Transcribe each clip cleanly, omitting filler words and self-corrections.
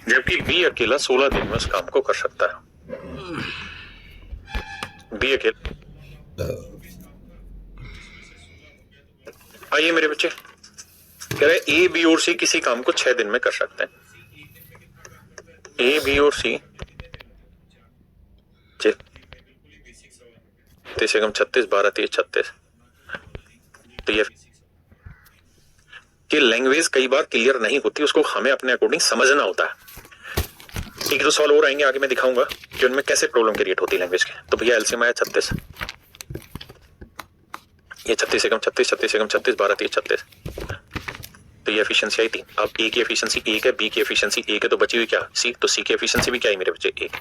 जबकि बी अकेला 16 दिन में उस काम को कर सकता है। बी अकेला। आइए मेरे बच्चे, कह रहे ए बी और सी किसी काम को 6 दिन में कर सकते हैं। ए बी और सी 30 एकम 36 12 30 36। तो ये कि लैंग्वेज कई बार क्लियर नहीं होती, उसको हमें अपने अकॉर्डिंग समझना होता है। एक दो सवाल और आएंगे आगे, मैं दिखाऊंगा कि उनमें कैसे प्रॉब्लम क्रिएट होती है लैंग्वेज के। तो भैया एलसीएम आया 36, ये 36 एकम 36 36 एकम 36 12 30 36। तो ये एफिशिएंसी आई 3। अब ए की एफिशिएंसी 1 है, बी की एफिशिएंसी 1 है, तो बची हुई क्या सी। तो सी की एफिशिएंसी भी क्या है मेरे बच्चे 1,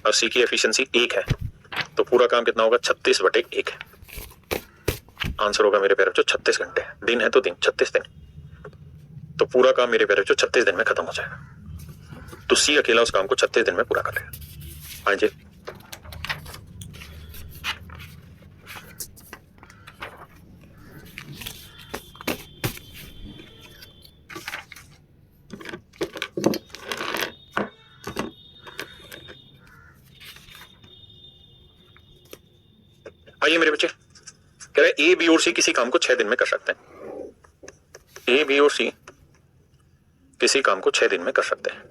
और सी की एफिशिएंसी 1 है। तो पूरा काम कितना होगा 36/1। आंसर होगा मेरे प्यारे बच्चों 36 घंटे। दिन है तो दिन 36 दिन, तो पूरा काम मेरे प्यारे बच्चों 36 दिन में खत्म हो जाएगा। तो सी अकेला उस काम को 36 दिन में पूरा कर लेगा। हाँ जी, आइए मेरे बच्चे, कह रहे ए बी और सी किसी काम को 6 दिन में कर सकते हैं। ए बी और सी किसी काम को 6 दिन में कर सकते हैं,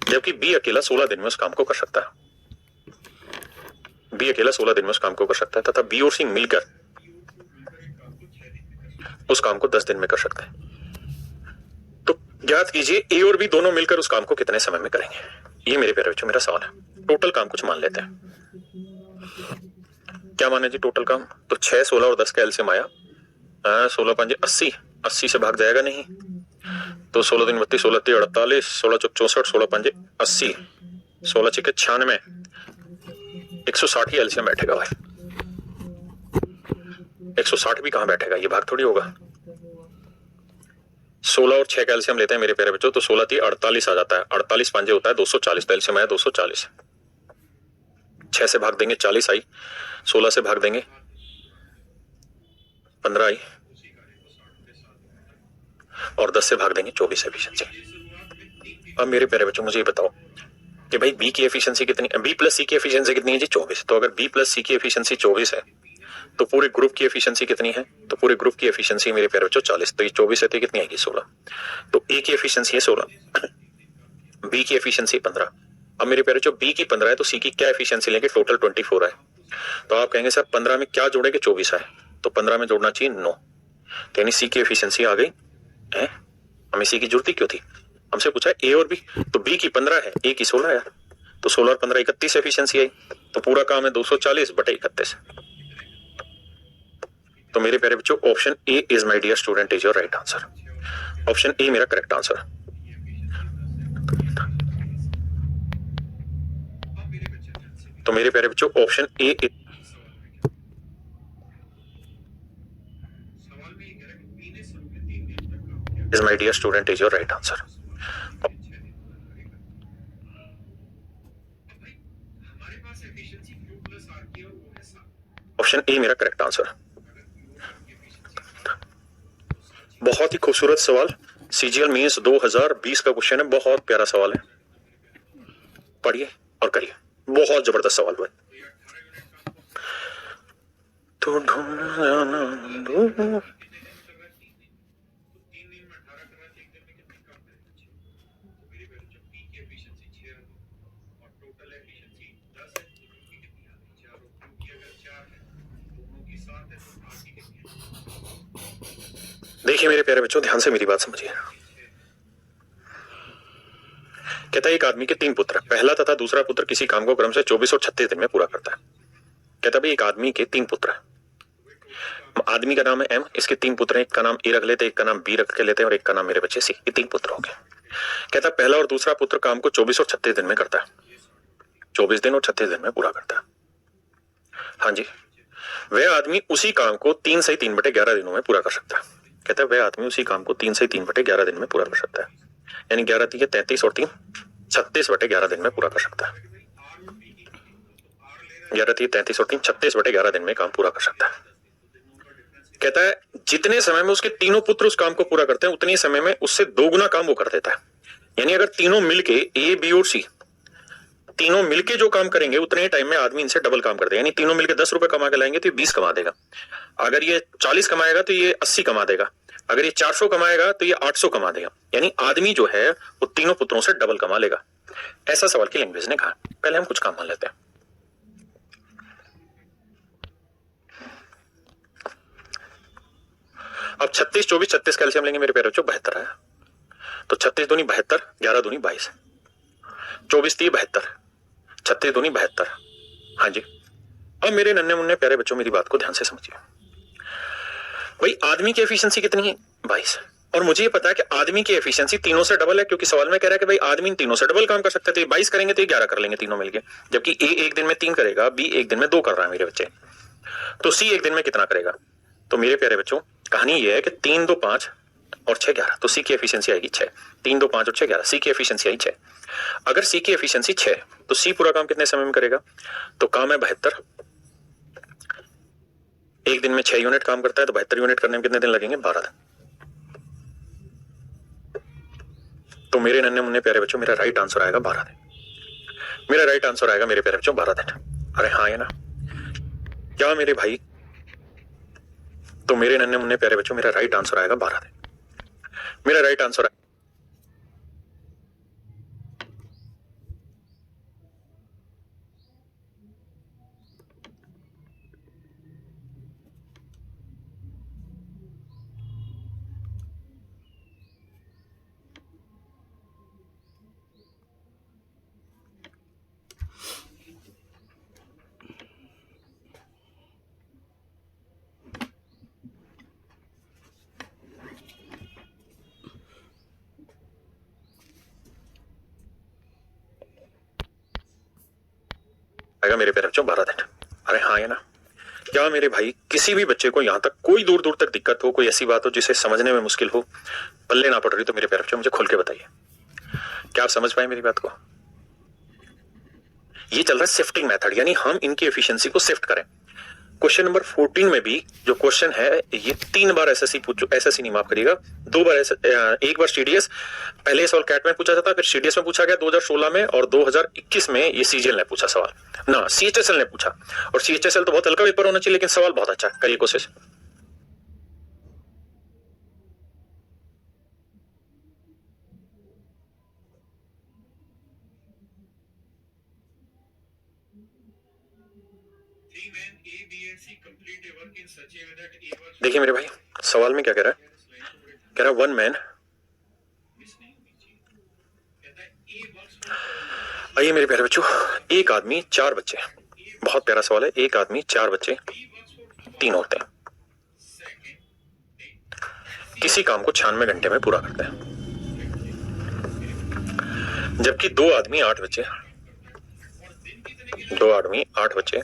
जबकि बी अकेला 16 दिन में उस काम को कर सकता है। बी अकेला 16 दिन में उस काम को कर सकता है, तथा बी और सी मिलकर उस काम को 10 दिन में कर सकते हैं। तो ज्ञात कीजिए ए और बी दोनों मिलकर उस काम को कितने समय में करेंगे। ये मेरे प्यारे बच्चों मेरा सवाल है। टोटल काम कुछ मान लेते हैं। क्या माने जी टोटल काम, तो 6 16 और 10 का एलसीएम आया 16 5 80, 80 से भाग जाएगा नहीं, तो 16 दिन 32 16 3 48 16 चौक 64 16 5 80 16 6 96 160 ही एलसीएम बैठेगा भाई। 160 भी कहां बैठेगा, ये भाग थोड़ी होगा। 16 और 6 का एलसीएम लेते हैं मेरे प्यारे बच्चों, तो 16 3 48 आ जाता है, 48 5 होता है 240, तो एलसीएम आया 240। 6 से भाग देंगे 40 आई, 16 से भाग देंगे 15 आई, और 10 से भाग देंगे 24 एफिशिएंसी। अब मेरे प्यारे बच्चों मुझे ये बताओ कि भाई बी की एफिशिएंसी कितनी है, बी प्लस सी की एफिशिएंसी कितनी है जी 24। तो अगर बी प्लस सी की एफिशिएंसी 24 है तो पूरे ग्रुप की एफिशिएंसी कितनी है, तो पूरे ग्रुप की एफिशिएंसी मेरे प्यारे बच्चों 40। तो ये 24 है तो कितनी आएगी 16। तो ए की एफिशिएंसी है 16, बी की एफिशिएंसी 15। अब मेरे प्यारे बच्चों बी की 15 है तो सी की क्या एफिशिएंसी लेंगे, टोटल 24 है। तो आप कहेंगे सर 15 में क्या जोड़ेंगे 24 है, तो 15 में जोड़ना चाहिए 9, यानी सी की एफिशिएंसी आ गई है। हमें सी की जरूरत क्यों थी, हमसे पूछा ए और बी, तो बी की 15 है, ए की 16 है, तो 16 और 15 31 एफिशिएंसी आई। तो पूरा काम है 240/31। तो मेरे प्यारे बच्चों option A is my dear student is your right answer. Option A मेरा करेक्ट आंसर। तो मेरे प्यारे बच्चों option A is my dear student is your right answer. Option A मेरा करेक्ट आंसर। बहुत ही खूबसूरत सवाल, सीजीएल मींस 2020 का क्वेश्चन है, बहुत प्यारा सवाल है, पढ़िए और करिए, बहुत जबरदस्त सवाल हुआ। तो देखिए मेरे प्यारे बच्चों ध्यान से मेरी बात समझिए। कहता है एक आदमी के 3 पुत्र, पहला तथा दूसरा पुत्र किसी काम को क्रम से 24 और 36 दिन में पूरा करता है। कहता भाई एक आदमी के 3 पुत्र है, आदमी का नाम है एम, इसके 3 पुत्र हैं, एक का नाम ए रख लेते, एक का नाम बी रख के लेते हैं, और एक का नाम मेरे बच्चे सी। ये 3 पुत्र हो गए। कहता पहला और दूसरा पुत्र काम को 24 और 36 दिन में करता है, 24 दिन और 36 दिन में पूरा करता है। हाँ जी, वह आदमी उसी काम को 3 से 3/11 दिनों में पूरा कर सकता है। कहता है वह आदमी उसी काम को 3 से 3/11 दिन में पूरा कर सकता है, यानी 11 3 33 और 3 36/11 दिन में पूरा कर सकता है। 11 3 33 और 3 36/11 दिन में काम पूरा कर सकता है। कहता है जितने समय में उसके तीनों पुत्र उस काम को पूरा करते हैं उतनी समय में उससे 2 गुना काम वो कर देता है, यानी अगर तीनों मिलके ए बी और सी तीनों मिलके जो काम करेंगे उतने टाइम में आदमी इनसे डबल काम कर देगा। यानी तीनों मिलके 10 रुपए कमा के लाएंगे तो ये 20 कमा देगा। अगर ये 40 कमाएगा तो ये 80 कमा देगा। अगर ये 400 कमाएगा तो ये 800 कमा देगा। यानी आदमी जो है वो तीनों पुत्रों से डबल कमा लेगा। ऐसा सवाल की लैंग्वेज ने कहा। पहले हम कुछ काम मान लेते हैं। अब 36 24 36 का एलसीएम लेंगे मेरे प्यारे बच्चों, 72 आया। तो 36 दूनी 72, 11 दूनी 22, 24 3 72, 36 दूनी 72। हाँ जी। अब मेरे नन्हे मुन्ने प्यारे बच्चों मेरी बात को ध्यान से समझिए। भाई आदमी की एफिशिएंसी कितनी है? 22। और मुझे ये पता है कि आदमी की एफिशिएंसी तीनों से डबल है, क्योंकि सवाल में कह रहा है कि भाई आदमी तीनों से डबल काम कर सकते थे। 22 करेंगे तो 11 कर लेंगे तीनों मिलके। जबकि ए एक दिन में 3 करेगा, बी एक दिन में 2 कर रहा है मेरे बच्चे। तो सी एक दिन में कितना करेगा? तो मेरे प्यारे बच्चों कहानी ये है कि 3 2 5 और 6 11। तो सी की एफिशिएंसी आएगी 6। 3 2 5 और 6 11। सी की एफिशिएंसी आई 6। अगर सी की एफिशिएंसी 6 तो सी पूरा काम कितने समय में करेगा? तो काम है 72। एक दिन में 6 यूनिट काम करता है, तो 72 यूनिट करने में कितने दिन लगेंगे? 12 दिन। तो मेरे नन्हे मुन्ने प्यारे बच्चों मेरा राइट आंसर आएगा 12 दिन। मेरा राइट आंसर आएगा मेरे प्यारे बच्चों 12 दिन। अरे हाँ है ना? क्या मेरे भाई? तो मेरे नन्हे मुन्ने प्यारे बच्चों मेरा राइट आंसर आएगा 12 दिन। मेरा राइट आंसर आएगा मेरे प्यारे बच्चों 12 दिन। अरे हाँ है ना? क्या मेरे भाई किसी भी बच्चे को यहां तक कोई दूर दूर तक दिक्कत हो, कोई ऐसी बात हो जिसे समझने में मुश्किल हो, पल्ले ना पड़ रही, तो मेरे प्यारे बच्चों मुझे खोल के बताइए। क्या आप समझ पाए मेरी बात को? ये चल रहा है शिफ्टिंग मेथड, यानी हम इनकी एफिशिएंसी को शिफ्ट करें। क्वेश्चन नंबर 14 में भी जो क्वेश्चन है ये 3 बार एसएससी एसएससी नहीं माफ करिएगा, 2 बार एक बार सीडीएस, पहले सवाल कैट में पूछा जाता, फिर सीडीएस में पूछा गया 2016 में, और 2021 में ये सीजीएल ने पूछा सवाल ना, सीएचएसएल ने पूछा। और सीएचएसएल तो बहुत हल्का पेपर होना चाहिए, लेकिन सवाल बहुत अच्छा। करिए कोशिश। देखिए मेरे भाई सवाल में क्या कह रहा है? कह रहा है 1 मैन। आइए मेरे प्यारे बच्चों, एक आदमी 4 बच्चे। बहुत प्यारा सवाल है। एक आदमी 4 बच्चे 3 औरतें किसी काम को 96 घंटे में पूरा करते हैं, जबकि 2 आदमी 8 बच्चे 2 आदमी 8 बच्चे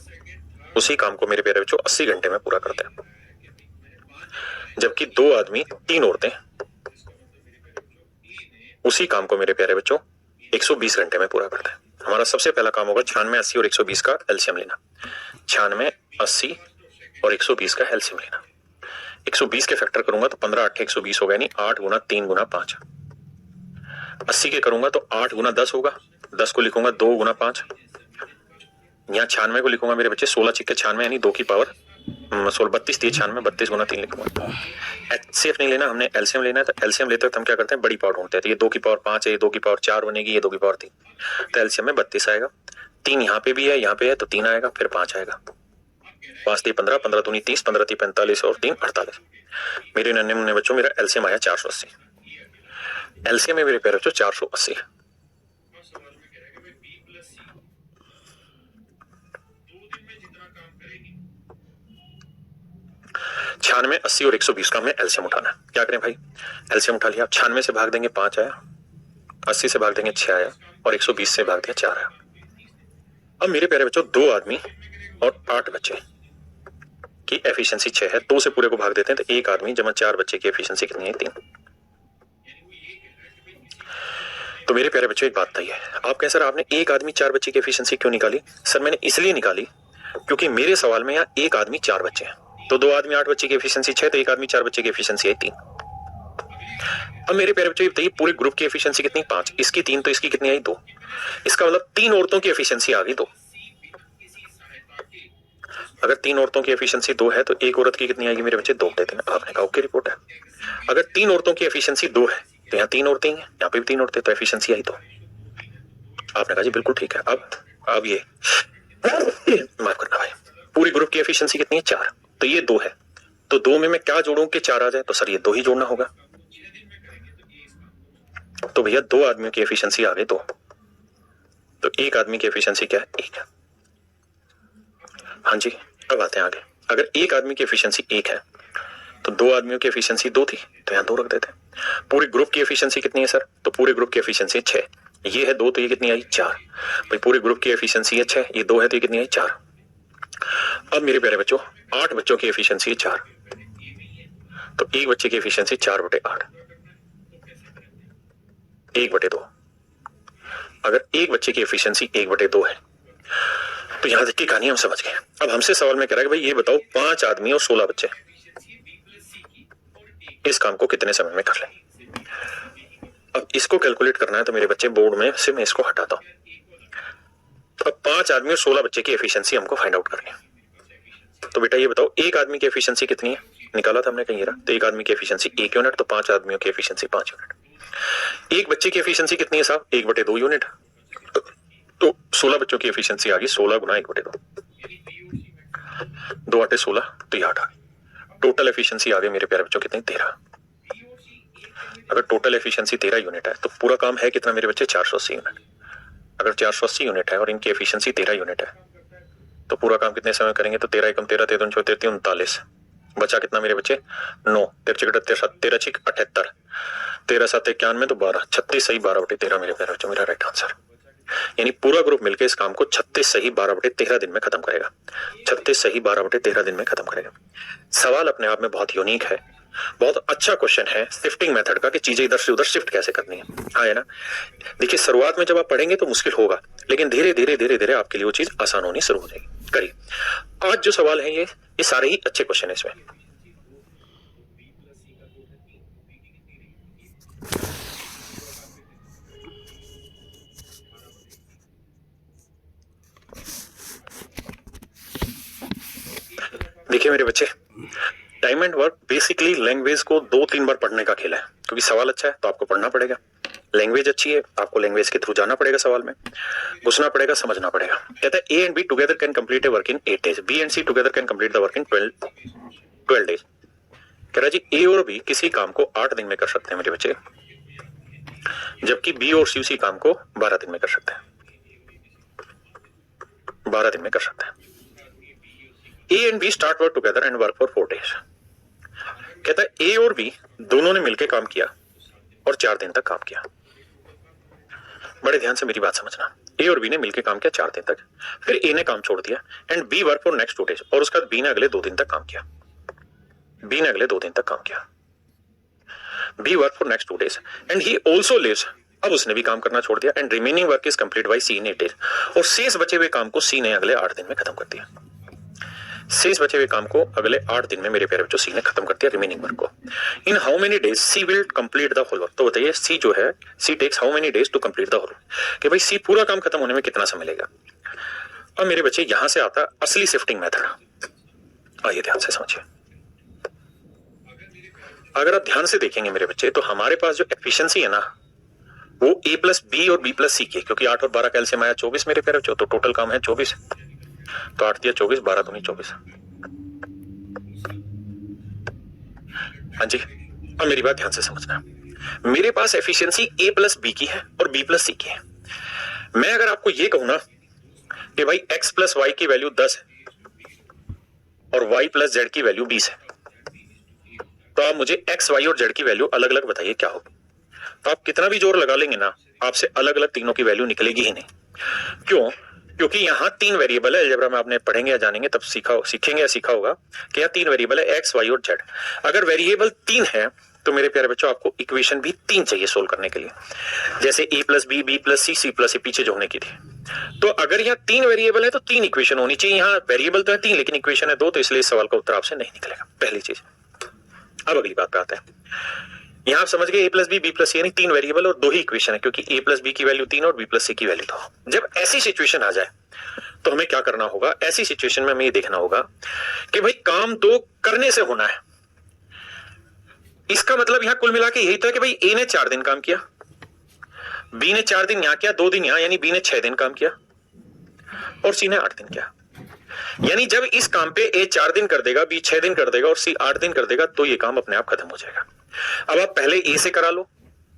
उसी काम को मेरे प्यारे बच्चों 80 घंटे में पूरा करते हैं, जबकि 2 आदमी 3 औरतें उसी काम को मेरे प्यारे बच्चों 120 घंटे में पूरा करते हैं। हमारा सबसे पहला काम होगा 96 80 और 120 का एलसीएम लेना। 96 80 और 120 का एलसीएम लेना। 120 के फैक्टर करूंगा तो 15 8 120 होगा, यानी 8 गुना 3 गुना 5। 80 के करूंगा तो 8 गुना 10 होगा, 10 को लिखूंगा 2 गुना 5। यहाँ 96 को लिखूंगा मेरे बच्चे 16 छिक्के 96, यानी 2 की पावर 16 32 3 96 32 गुना 3 लिखूंगा। एचसीएफ नहीं लेना, हमने एलसीएम लेना है। तो एलसीएम लेते वक्त हम क्या करते हैं? बड़ी पावर ढूंढते हैं। तो ये 2 की पावर 5 है, ये 2 की पावर 4 बनेगी, ये 2 की पावर 3। तो एलसीएम में 32 आएगा। 3 यहाँ पे भी है, यहाँ पे है, तो 3 आएगा, फिर 5 आएगा। 5 3 15, 15 दूनी 30, 15 3 45 और 3 48। मेरे नन्हे मुन्ने बच्चों मेरा एलसीएम आया 480। एलसीएम में मेरे प्यारे बच्चों 480। छियानवे 80 और 120 का हमें एलसीएम उठाना है। क्या करें भाई? एलसीएम उठा लिया। 96 से भाग देंगे 5 आया, 80 से भाग देंगे 6 आया, और 120 से भाग दिया 4 आया। अब मेरे प्यारे बच्चों 2 आदमी और 8 बच्चे की एफिशिएंसी 6 है। 2 से पूरे को भाग देते हैं, तो 1 आदमी जमा 4 बच्चे की एफिशिएंसी कितनी है? 3। तो मेरे प्यारे बच्चों एक बात बताइए, आप कहें सर आपने 1 आदमी 4 बच्चे की एफिशिएंसी क्यों निकाली? सर मैंने इसलिए निकाली क्योंकि मेरे सवाल में यहाँ 1 आदमी 4 बच्चे हैं, तो 2 आदमी 8 बच्चे की एफिशिएंसी 6, तो 1 आदमी 4 बच्चे की एफिशिएंसी है 3। अब मेरे प्यारे बच्चों ये बताइए पूरे ग्रुप की एफिशिएंसी कितनी? 5, इसकी 3, तो इसकी कितनी आई? 2। इसका मतलब 3 औरतों की एफिशिएंसी आ गई 2। अगर 3 औरतों की एफिशिएंसी 2 है तो एक औरत की कितनी आएगी मेरे बच्चे? 2/3। आपने कहा ओके रिपोर्ट है। अगर 3 औरतों की एफिशिएंसी 2 है तो यहाँ 3 औरतें हैं, यहाँ पे भी 3 औरतें, तो एफिशिएंसी आई 2। आपने कहा जी बिल्कुल ठीक है। अब ये माफ करना भाई, पूरी ग्रुप की एफिशिएंसी कितनी है? 4, तो ये 2 है, तो 2 में मैं क्या जोड़ूं कि 4 आ जाए? तो सर ये 2 ही जोड़ना होगा। तो भैया 2 आदमियों की एफिशिएंसी आ गई 2, तो एक आदमी की एफिशिएंसी क्या है? 1 है। हाँ जी, अब आते हैं आगे। अगर एक आदमी की एफिशिएंसी 1 है तो 2 आदमियों की एफिशिएंसी 2 थी, तो यहाँ 2 रख देते हैं। पूरे ग्रुप की एफिशिएंसी कितनी है सर? तो पूरे ग्रुप की एफिशिएंसी 6, ये है 2, तो ये कितनी आई? 4। भाई पूरे ग्रुप की एफिशिएंसी है 6, ये 2 है, तो ये कितनी आई? 4। अब मेरे प्यारे बच्चों 8 बच्चों की एफिशिएंसी है 4, तो एक बच्चे की एफिशिएंसी 4/8, 1/2। अगर एक बच्चे की एफिशिएंसी 1/2 है तो यहां तक की कहानी हम समझ गए। अब हमसे सवाल में कह रहा है कि भाई ये बताओ 5 आदमी और 16 बच्चे इस काम को कितने समय में कर लें? अब इसको कैलकुलेट करना है तो मेरे बच्चे बोर्ड में से मैं इसको हटाता हूं। तो अब 5 आदमी और 16 बच्चे की एफिशिएंसी हमको फाइंड आउट करनी है। तो बेटा ये बताओ एक आदमी की एफिशिएंसी कितनी है? निकाला था हमने कहीं रहा, तो एक आदमी की एफिशिएंसी 1 यूनिट, तो 5 आदमियों की एफिशिएंसी 5 यूनिट। एक बच्चे की एफिशिएंसी कितनी है साहब? 1/2 यूनिट, तो 16 बच्चों की एफिशिएंसी आ गई 16 गुना 1/2, 2 8 16, तो ये 8 आ गई। टोटल एफिशिएंसी आ गई मेरे प्यारे बच्चों कितनी? 13। अगर टोटल एफिशिएंसी 13 यूनिट है तो पूरा काम है कितना मेरे बच्चे? 480 यूनिट। अगर 480 यूनिट है और इनकी एफिशिएंसी 13 यूनिट है तो पूरा काम कितने समय करेंगे? तो 13 एकम 13, 13 34, 39, बचा कितना मेरे बच्चे? 9, 13 13 6 78, 13 7 91, तो 12, 36 सही 12/13 मेरे प्यारे बच्चों, मेरा राइट आंसर। यानी पूरा ग्रुप मिलकर इस काम को 36 सही 12/13 दिन में खत्म करेगा। 36 सही 12/13 दिन में खत्म करेगा। सवाल अपने आप में बहुत यूनिक है, बहुत अच्छा क्वेश्चन है शिफ्टिंग मेथड का, कि चीजें इधर से उधर शिफ्ट कैसे करनी है। हाँ है ना? देखिए शुरुआत में जब आप पढ़ेंगे तो मुश्किल होगा, लेकिन धीरे धीरे धीरे धीरे आपके लिए वो चीज आसान होनी शुरू हो जाएगी। करिए, आज जो सवाल है ये सारे ही अच्छे क्वेश्चन है इसमें। देखिए मेरे बच्चे, time and work basically language को 2-3 बार पढ़ने का खेल है, क्योंकि सवाल अच्छा है तो आपको पढ़ना पड़ेगा। लैंग्वेज अच्छी है, आपको लैंग्वेज के थ्रू जाना पड़ेगा, सवाल में घुसना पड़ेगा, समझना पड़ेगा। कहता है A and B together can complete a work in 8 days, B and C together can complete the work in 12 days। कह रहा जी ए और बी किसी काम को 8 दिन में कर सकते हैं मेरे बच्चे, जबकि बी और सी उसी काम को 12 दिन में कर सकते हैं। 12 दिन में कर सकते हैं। A and B start work together and work for 4 days। कहता है ए और बी दोनों ने मिलकर काम किया और 4 दिन तक काम किया। बड़े ध्यान से मेरी बात समझना, ए और बी ने मिलकर काम किया 4 दिन तक, फिर ए ने काम छोड़ दिया and B work for next 2 days, और उसके बाद बी ने अगले 2 दिन तक काम किया। बी ने अगले 2 दिन तक काम किया। B work for next 2 days and he also leaves, अब उसने भी काम करना छोड़ दिया and remaining work is complete by C in 8 days, और शेष बचे हुए काम को सी ने अगले 8 दिन में खत्म कर दिया। शेष बचे हुए काम को अगले 8 दिन में मेरे प्यारे बच्चों सी ने खत्म कर दिया, रिमेनिंग वर्क को। In how many days C will complete the whole work, तो बताइए सी जो है, C takes how many days to complete the whole, कि भाई सी पूरा काम खत्म होने में कितना समय लेगा। अब मेरे बच्चे यहां से आता है असली शिफ्टिंग मेथड। आइए ध्यान से समझिए। अगर आप ध्यान से देखेंगे मेरे बच्चे, तो हमारे पास जो एफिशिएंसी है ना, वो ए प्लस बी और बी प्लस सी की, क्योंकि 8 और 12 का एलसीएम आया 24 मेरे प्यारे बच्चों, तो टोटल काम है 24, तो 8 दिया 24, 12 दूनी 24। हाँ जी, अब मेरी बात ध्यान से समझना। मेरे पास एफिशिएंसी ए प्लस बी की है और बी प्लस सी की है। मैं अगर आपको ये कहूं ना कि भाई x प्लस वाई की वैल्यू 10 है और y प्लस जेड की वैल्यू 20 है, तो आप मुझे x, y और z की वैल्यू अलग अलग बताइए क्या होगी। तो आप कितना भी जोर लगा लेंगे ना, आपसे अलग अलग तीनों की वैल्यू निकलेगी ही नहीं। क्यों? क्योंकि यहाँ 3 वेरिएबल है। अलजेब्रा में आपने पढ़ेंगे या जानेंगे तब सीखेंगे या सीखा होगा कि यहाँ 3 वेरिएबल है, एक्स, वाई और जेड। अगर वेरिएबल 3 है तो मेरे प्यारे बच्चों आपको इक्वेशन भी 3 चाहिए सोल्व करने के लिए, जैसे ए प्लस बी, बी प्लस सी, सी प्लस सी पीछे जोड़ने के लिए। तो अगर यहाँ 3 वेरिएबल है तो 3 इक्वेशन होनी चाहिए। यहाँ वेरिएबल तो है 3 लेकिन इक्वेशन है 2, तो इसलिए इस सवाल का उत्तर आपसे नहीं निकलेगा, पहली चीज। अब अगली बात पे आते हैं। यहां आप समझ गए ए प्लस बी प्लस सी यानी तीन वेरिएबल और दो ही इक्वेशन है, क्योंकि ए प्लस बी की वैल्यू 3 और बी प्लस सी की वैल्यू 2। जब ऐसी सिचुएशन आ जाए तो हमें क्या करना होगा, ऐसी सिचुएशन में हमें ये देखना होगा कि भाई काम तो करने से होना है। इसका मतलब यहां कुल मिला के यही था कि भाई ए ने 4 दिन काम किया, बी ने 4 दिन यहां किया, 2 दिन यहां, यानी बी ने 6 दिन काम किया और सी ने 8 दिन किया। यानी जब इस काम पे ए 4 दिन कर देगा, बी 6 दिन कर देगा और सी 8 दिन कर देगा, तो ये काम अपने आप खत्म हो जाएगा। अब आप पहले ए से करा लो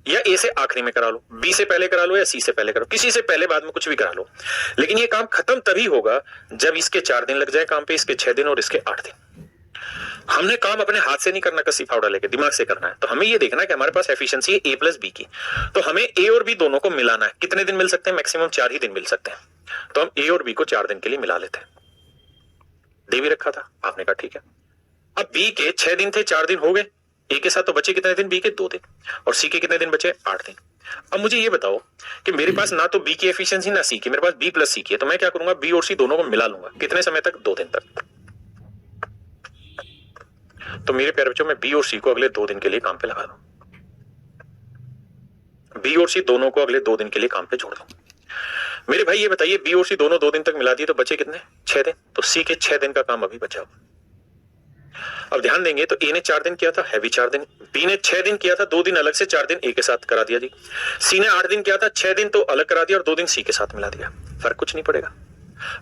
या ए से आखिरी में करा लो, बी से पहले करा लो या सी से पहले करा लो, किसी से पहले बाद में कुछ भी करा लो, लेकिन ये काम खत्म तभी होगा जब इसके 4 दिन लग जाए काम पे, इसके 6 दिन और इसके 8 दिन। हमने काम अपने हाथ से नहीं करना, कसी फावड़ा लेके दिमाग से करना है। तो हमें ये देखना है कि हमारे पास एफिशिएंसी है ए प्लस बी की, तो हमें ए और बी दोनों को मिलाना है। कितने दिन मिल सकते हैं? मैक्सिमम 4 ही दिन मिल सकते हैं। तो हम ए और बी को 4 दिन के लिए मिला लेते हैं। दे भी रखा था, आपने कहा ठीक है। अब बी के 6 दिन थे, 4 दिन हो गए ए के साथ, तो बचे कितने दिन? बी के 2 दिन। और सी के कितने दिन बचे? 8 दिन। अब मुझे ये बताओ कि मेरे पास ना तो बी की एफिशिएंसी ना सी की, मेरे पास बी प्लस सी की है, तो मैं क्या करूंगा, बी और सी दोनों को मिला लूंगा। कितने समय तक? 2 दिन तक। तो मेरे प्यारे बच्चों, मैं बी और सी को अगले 2 दिन के लिए काम पे लगा दूं, बी और सी दोनों को अगले 2 दिन के लिए काम पे जोड़ दूं। मेरे भाई ये बताइए, बी और सी दोनों 2 दिन तक मिला दिए तो बचे कितने? 6 दिन। तो सी के 6 दिन का काम अभी बचा। अब ध्यान देंगे तो ए ने 4 दिन किया था, है भी 4 दिन। बी ने 6 दिन किया था, 2 दिन अलग से, 4 दिन ए के साथ करा दिया जी। सी ने 8 दिन किया था, 6 दिन तो अलग करा दिया और 2 दिन सी के साथ मिला दिया। फर्क कुछ नहीं पड़ेगा।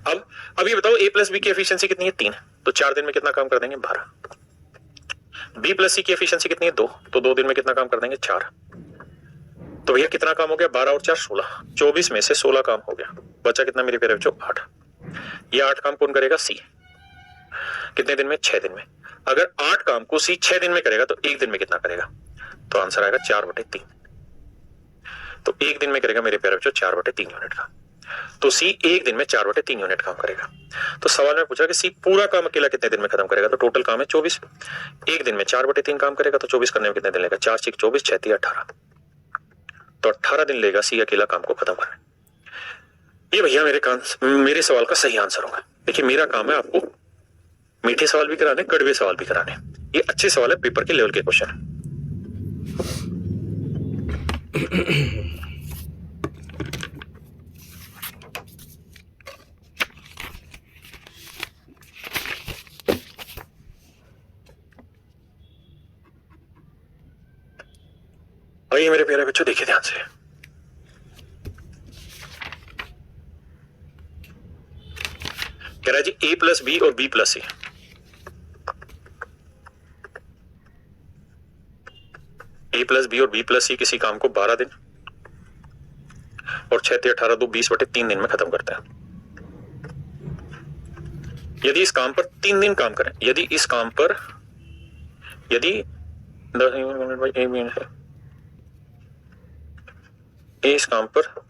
अब ये बताओ, ए प्लस बी की एफिशिएंसी कितनी है? 3। तो 4 दिन में कितना काम कर देंगे? 12। बी प्लस सी की एफिशिएंसी कितनी है? 2। तो 2 दिन में कितना काम कर देंगे? 4। तो भैया कितना काम हो गया? 12 और 4 16। 24 में से 16 काम हो गया, बचा कितना मेरे प्यारे बच्चों? 8। ये 8 काम कौन करेगा? सी। कितने दिन में? 6 दिन में। अगर 8 काम को सी 6 दिन में करेगा तो 1 दिन में कितना करेगा? तो आंसर आएगा 4/3। तो 1 दिन में करेगा मेरे प्यारे बच्चों 4/3 यूनिट का। तो सी 1 दिन में 4/3 यूनिट काम करेगा। तो सवाल में पूछा कि सी पूरा काम अकेला कितने दिन में खत्म करेगा? तो टोटल काम है 24। 1 दिन में 4/3 काम करेगा, तो 24 करने में कितने दिन लेगा? 4 6 24 6 3 18। तो 18 दिन लेगा सी अकेला काम को खत्म करने। ये भैया मेरे सवाल का सही आंसर होगा। देखिए, मेरा काम है आपको मीठे सवाल भी कराने, कड़वे सवाल भी कराने। ये अच्छे सवाल है, पेपर के लेवल के क्वेश्चन है। आइए मेरे प्यारे बच्चों, देखिए ध्यान से। कह रहा है जी ए प्लस बी और बी प्लस सी। ए प्लस बी और बी प्लस सी किसी काम को 12 दिन और 6 18 2 20/3 दिन में खत्म करते हैं। यदि इस काम पर 3 दिन काम करें, यदि इस काम पर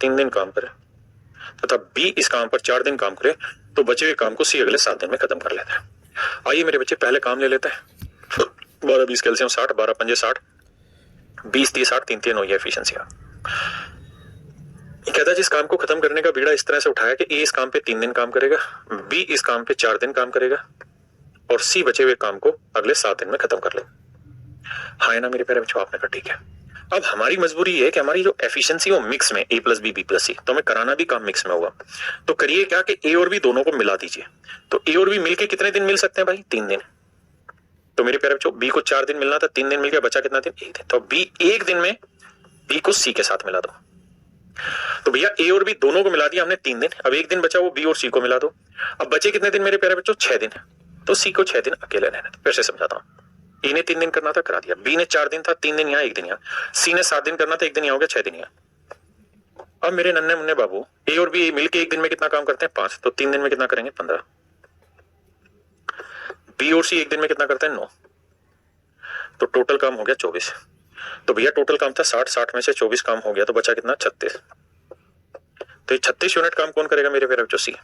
3 दिन काम करे तथा बी इस काम पर 4 दिन काम करे, तो बचे हुए काम को सी अगले 7 दिन में खत्म कर लेता है। आइए मेरे बच्चे, पहले काम ले लेते हैं। 12 20 कैल्शियम 60, 12 पंजे 60, 20 30 60, 3 3 9 एफिशिएंसी। कहता है जिस काम को खत्म करने का बीड़ा इस तरह से उठाया कि ए इस काम पे 3 दिन काम करेगा, बी इस काम पे 4 दिन काम करेगा और सी बचे हुए काम को अगले 7 दिन में खत्म कर ले। हाँ है ना मेरे प्यारे बच्चों, आपने कहा ठीक है। अब हमारी मजबूरी है कि हमारी जो एफिशिएंसी हो मिक्स में, ए प्लस बी प्लस सी, तो हमें कराना भी काम मिक्स में होगा। तो करिए क्या कि ए और बी दोनों को मिला दीजिए। तो ए और बी मिलके कितने दिन मिल सकते हैं भाई? 3 दिन। तो मेरे प्यारे बच्चों, बी को 4 दिन मिलना था, 3 दिन मिल गया, बचा कितना दिन? 1 दिन। तो बी 1 दिन में बी को सी के साथ मिला दो। तो भैया ए और बी दोनों को मिला दिया हमने 3 दिन। अब 1 दिन बचा, वो बी और सी को मिला दो। अब बचे कितने दिन मेरे प्यारे बच्चों? 6 दिन। तो सी को 6 दिन अकेले रहने दो। फिर से समझाता हूं। ए ने 3 दिन करना था, करा दिया। बी ने 4 दिन था, 3 दिन यहां 1 दिन यहां। सी ने 7 दिन करना था, 1 दिन यहां हो गया, 6 दिन यहां। अब मेरे नन्हे मुन्ने बाबू, ए और बी मिलके 1 दिन में कितना काम करते हैं? 5। तो 3 दिन में कितना करेंगे? 15। बी और सी 1 दिन में कितना करते हैं? 9। तो टोटल काम हो गया 24। तो भैया टोटल काम था 60, 60 में से 24 काम हो गया, तो बचा कितना? 36। तो ये 36 यूनिट काम कौन करेगा मेरे प्यारे बच्चों? सी।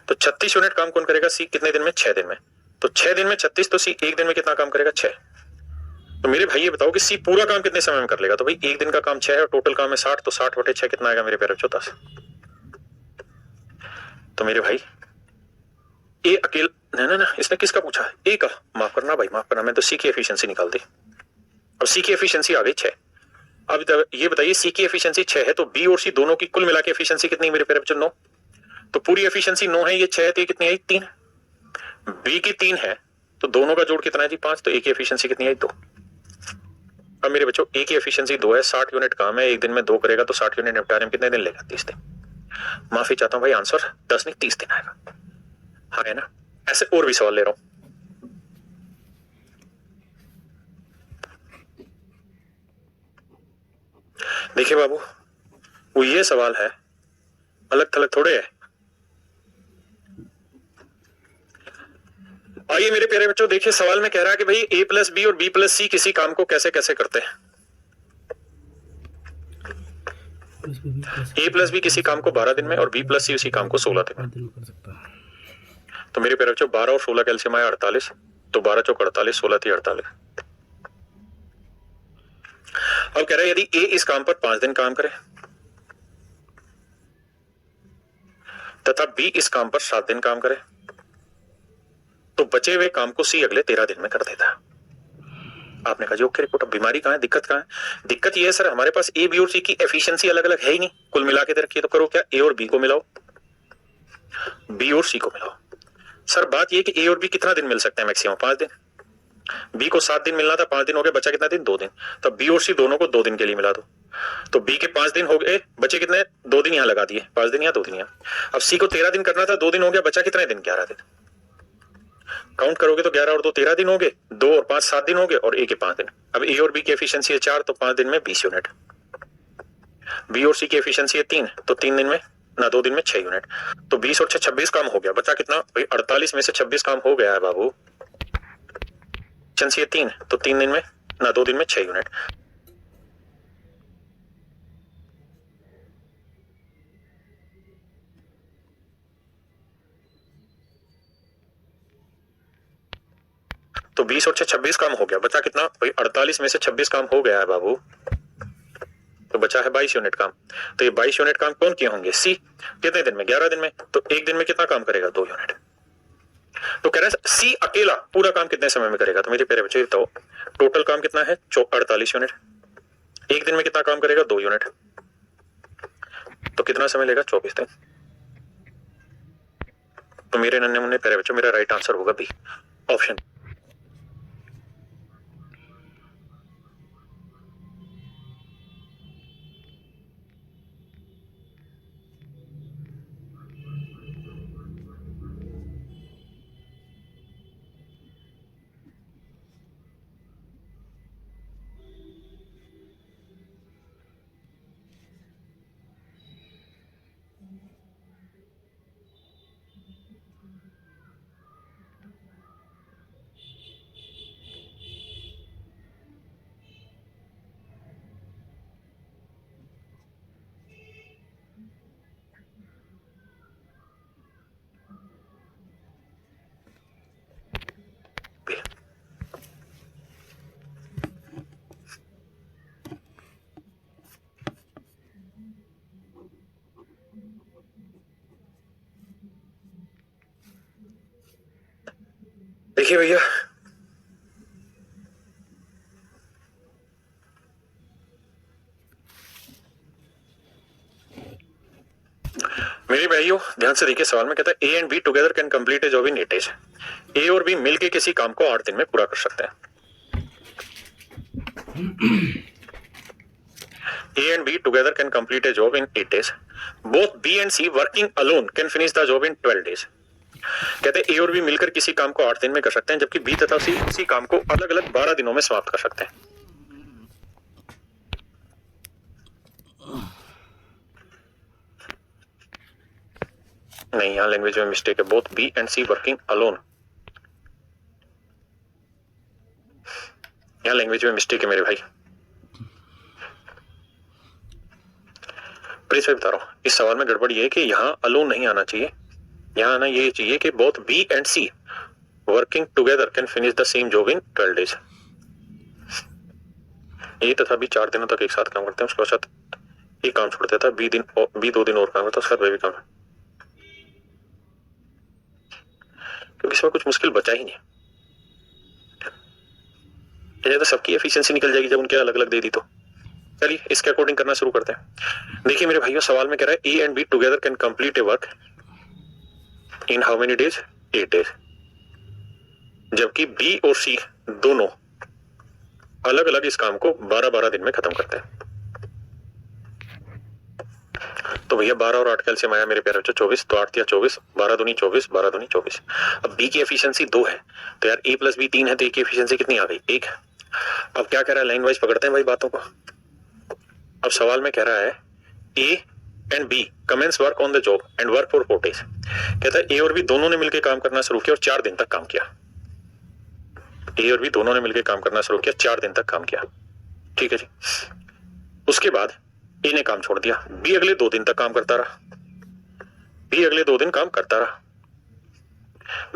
तो 36 यूनिट काम कौन करेगा? सी। कितने दिन में? 6 दिन में। तो 6 दिन में 36, तो सी 1 दिन में कितना काम करेगा? 6। तो मेरे भाई ये बताओ कि सी पूरा काम कितने समय में कर लेगा? तो भाई 1 दिन का काम 6 है और टोटल काम है 60, तो 60/6 कितना आएगा मेरे प्यारे बच्चों? 10। तो मेरे भाई ए अकेला, ना इसने किसका पूछा? ए का। माफ करना भाई, माफ करना, मैं तो सी की एफिशिएंसी निकाल दी। अब सी की एफिशिएंसी आ गई 6। अब ये बताइए सी की एफिशिएंसी 6 है तो बी और सी दोनों की कुल मिला के एफिशिएंसी कितनी मेरे प्यारे बच्चों? 9। तो पूरी एफिशिएंसी 9 है, ये 6 है तो ये कितनी आई? 3। बी की 3 है तो दोनों का जोड़ कितना है जी? 5। तो ए की एफिशिएंसी कितनी आई? 2। अब मेरे बच्चों ए की एफिशिएंसी 2 है, 60 यूनिट काम है, एक दिन में 2 करेगा तो 60 यूनिट निपटाने में कितने दिन लेगा? 30 दिन। माफी चाहता हूं भाई, आंसर 10 नहीं 30 दिन आएगा। हाँ है ना? ऐसे और भी सवाल ले रहा हूं। देखिए बाबू, वो ये सवाल है, अलग थलग थोड़े है। आइए मेरे प्यारे बच्चों, देखिए सवाल में कह रहा है कि भाई ए प्लस बी और बी प्लस सी किसी काम को कैसे कैसे करते हैं। ए प्लस बी किसी काम को 12 दिन में और बी प्लस सी उसी काम को 16 दिन में कर सकता है। तो मेरे प्यारे बच्चों 12 और 16 कैल्शियम आया 48, तो 12 चौक 48, 16 थी 48। अब कह रहा है यदि ए इस काम पर 5 दिन काम करे तथा बी इस काम पर 7 दिन काम करे तो बचे हुए काम को सी अगले 13 दिन में कर देता है। आपने कहा जी ओके रिपोर्ट, अब बीमारी कहां है, दिक्कत कहां है? दिक्कत यह है सर हमारे पास ए बी और सी की एफिशिएंसी अलग अलग है ही नहीं, कुल मिला के दे रखी है। तो करो क्या, ए और बी को मिलाओ, बी और सी को मिलाओ। सर बात यह कि ए और बी कितना दिन मिल सकते हैं? मैक्सिमम 5 दिन। बी को 7 दिन मिलना था, 5 दिन हो गए, बचा कितना दिन? 2 दिन। तो बी और सी दोनों को 2 दिन के लिए मिला दो। तो बी के 5 दिन हो गए, बचे कितने? 2 दिन यहां लगा दिए, 5 दिन यहां 2 दिन यहां। अब सी को 13 दिन करना था, 2 दिन हो गया, बचा कितने दिन? 11 दिन। काउंट करोगे तो 11 और 2 13 दिन हो गए, 2 और 5 7 दिन हो गए और ए के 5 दिन। अब ए और बी की एफिशिएंसी है 4, तो 5 दिन में 20 यूनिट। बी और सी की एफिशिएंसी है 3, तो 3 दिन में ना 2 दिन में 6 यूनिट। तो 20 और 6 26 काम हो गया, बचा कितना भाई? 48 में से 26 काम हो गया है बाबू। एफिशिएंसी है 3, तो 3 दिन में ना 2 दिन में 6 यूनिट। तो 20 और 6 26 काम हो गया, बचा कितना भाई? 48 में से 26 काम हो गया है बाबू, तो बचा है 22 यूनिट काम। तो ये 22 यूनिट काम कौन किए होंगे? सी। कितने दिन में? 11 दिन में। तो एक दिन में कितना काम करेगा? 2 यूनिट। तो कह रहे हैं सी अकेला पूरा काम कितने समय में करेगा? तो मेरे प्यारे बच्चे बताओ, टोटल काम कितना है? 48 यूनिट। एक दिन में कितना काम करेगा? 2 यूनिट। तो कितना समय लेगा? 24 दिन। तो मेरे नन्हे मुन्ने प्यारे बच्चों, मेरा राइट आंसर होगा बी, ऑप्शन। देखिए भैया, मेरे भाइयों ध्यान से देखिए, सवाल में कहता है A and B together can complete a job in 8 days. A और बी मिलके किसी काम को 8 दिन में पूरा कर सकते हैं। A and B together can complete a job in 8 days. Both B and C working alone can finish the job in 12 days. कहते हैं ए और बी मिलकर किसी काम को 8 दिन में कर सकते हैं, जबकि बी तथा सी उसी काम को अलग अलग 12 दिनों में समाप्त कर सकते हैं। नहीं, यहां लैंग्वेज में मिस्टेक है। Both B and C working alone, यहां लैंग्वेज में मिस्टेक है मेरे भाई। प्लीज मैं बता रहा हूं, इस सवाल में गड़बड़ ये है कि यहां अलोन नहीं आना चाहिए, यहां आना ये चाहिए कि both B and C working together can finish the same job in 12 days. A तथा बी 4 दिनों तक एक साथ काम करते हैं, उसके बाद एक काम छोड़ देता है, बी 2 दिन और काम करता है, उसके बाद भी काम, क्योंकि इसमें कुछ मुश्किल बचा ही नहीं। ये तो सबकी एफिशिएंसी निकल जाएगी जब उनके अलग अलग दे दी तो। चलिए इसके अकॉर्डिंग करना शुरू करते हैं। देखिए मेरे भाइयों, सवाल में कह रहा है A and B together can complete a work in how many days, 8 days, जबकि बी और सी दोनों अलग अलग इस काम को 12-12 दिन में खत्म करते हैं। तो भैया 12 और 8 का एलसीएम आया मेरे प्यारे बच्चों 24, तो 8 या 24, 12 दूनी 24, 12 दूनी 24। अब बी की एफिशिएंसी 2 है, तो यार ए प्लस बी 3 है, तो ए की एफिशिएंसी कितनी आ गई, 1। अब क्या कह रहा है, लाइन वाइज पकड़ते हैं भाई बातों को। अब सवाल में कह रहा है A and B commence work on the job and work for 4 days. कहता है ए और बी दोनों ने मिलकर काम करना शुरू किया और 4 दिन तक काम किया। ए और बी दोनों ने मिलकर काम करना शुरू किया, 4 दिन तक काम किया, ठीक है जी। उसके बाद ए ने काम छोड़ दिया, बी अगले 2 दिन तक काम करता रहा, बी अगले 2 दिन काम करता रहा,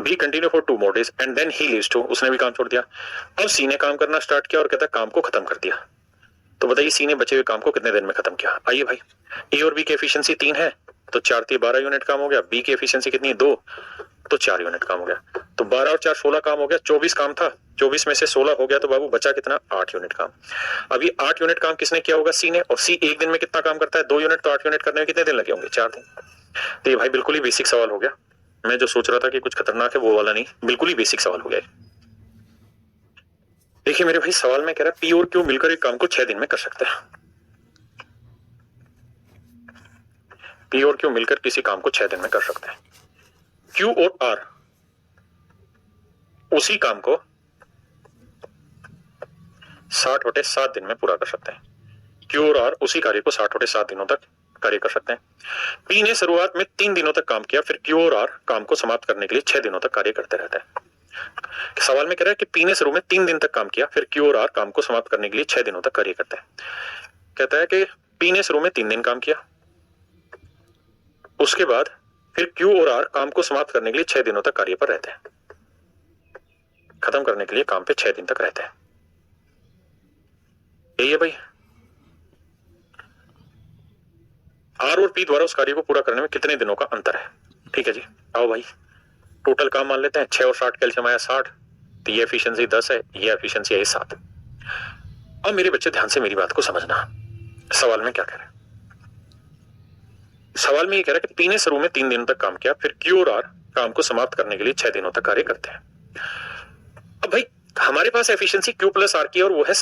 B continue for 2 more days and then he leaves too, उसने भी काम छोड़ दिया। अब सी ने काम करना स्टार्ट किया और कहता है काम को खत्म कर दिया। तो बताइए सी ने बचे हुए काम को कितने दिन में खत्म किया। आइए भाई, ए और बी की एफिशिएंसी 3 है, तो 4 3 12 यूनिट काम हो गया। बी की एफिशिएंसी कितनी है, 2, तो 4 यूनिट काम हो गया। तो 12 और 4 16 काम हो गया, 24 काम था, 24 में से 16 हो गया, तो बाबू बचा कितना, 8 यूनिट काम। अब ये 8 यूनिट काम किसने किया होगा, सी ने, और सी एक दिन में कितना काम करता है, 2 यूनिट, तो 8 यूनिट करने में कितने दिन लगे होंगे, 4 दिन। तो ये भाई बिल्कुल ही बेसिक सवाल हो गया। मैं जो सोच रहा था कि कुछ खतरनाक है वो वाला नहीं, बिल्कुल ही बेसिक सवाल हो गया। देखिए मेरे भाई, सवाल में कह रहा है पी और क्यू मिलकर एक काम को 6 दिन में कर सकते हैं। पी और क्यू मिलकर किसी काम को 6 दिन में कर सकते हैं। क्यू और आर उसी काम को 60/7 दिन में पूरा कर सकते हैं। क्यू और आर उसी कार्य को 60/7 दिनों तक कार्य कर सकते हैं। पी ने शुरुआत में 3 दिनों तक काम किया, फिर क्यू और आर काम को समाप्त करने के लिए 6 दिनों तक कार्य करते रहते हैं। सवाल में कह रहा है कि पी ने शुरू में 3 दिन तक काम किया, फिर क्यू और आर काम को समाप्त करने के लिए 6 दिनों तक कार्य करते हैं। कहता है कि पी ने शुरू में 3 दिन काम किया, उसके बाद फिर क्यू और आर काम को समाप्त करने के लिए 6 दिनों तक कार्य पर रहते हैं, खत्म करने के लिए काम पे 6 दिन तक रहते हैं। यही है भाई, आर और पी द्वारा उस कार्य को पूरा करने में कितने दिनों का अंतर है। ठीक है जी, आओ भाई टोटल काम मान लेते हैं। 6 और 60 कैल्शियम आया 60, तो ये एफिशिएंसी 10 है, ये एफिशिएंसी है 7। अब मेरे बच्चे ध्यान से मेरी बात को समझना, सवाल में क्या कह रहे हैं। सवाल में ये कह रहा है कि पी ने शुरू में 3 दिनों तक काम किया, फिर क्यू और आर काम को समाप्त करने के लिए 6 दिनों तक कार्य करते हैं। अब भाई हमारे पास एफिशिएंसी क्यू प्लस आर की और वो है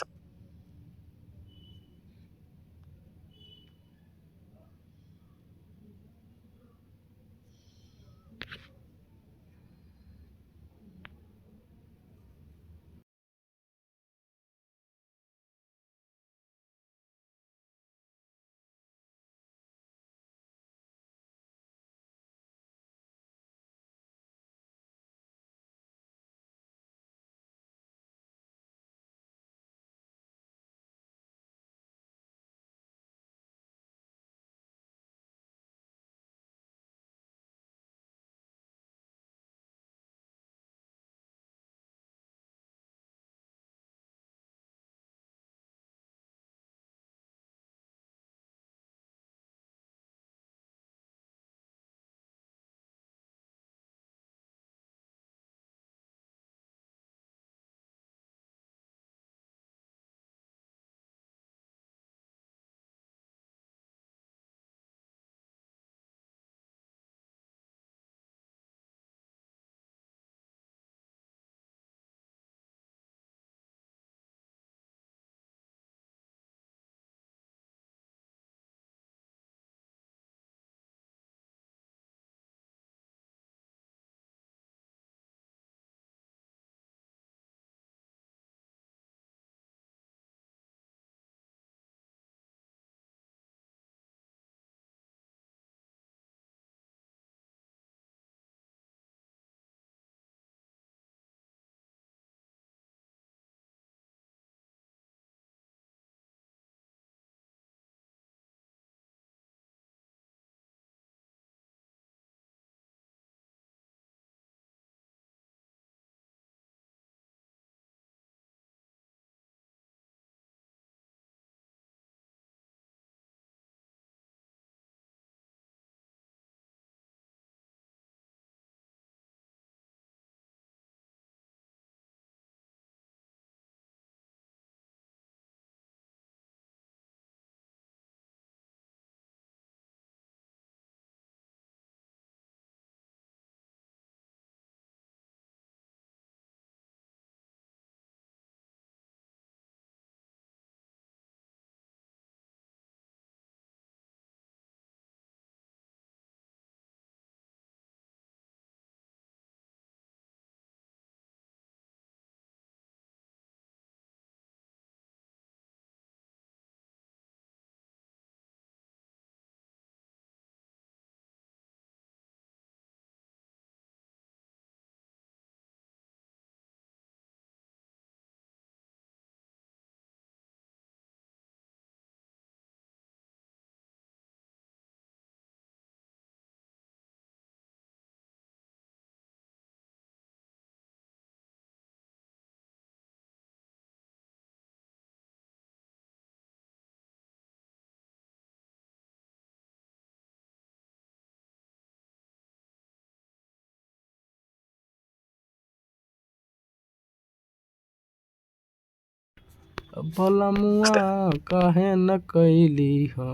भला मुआ काहे न कैली हो।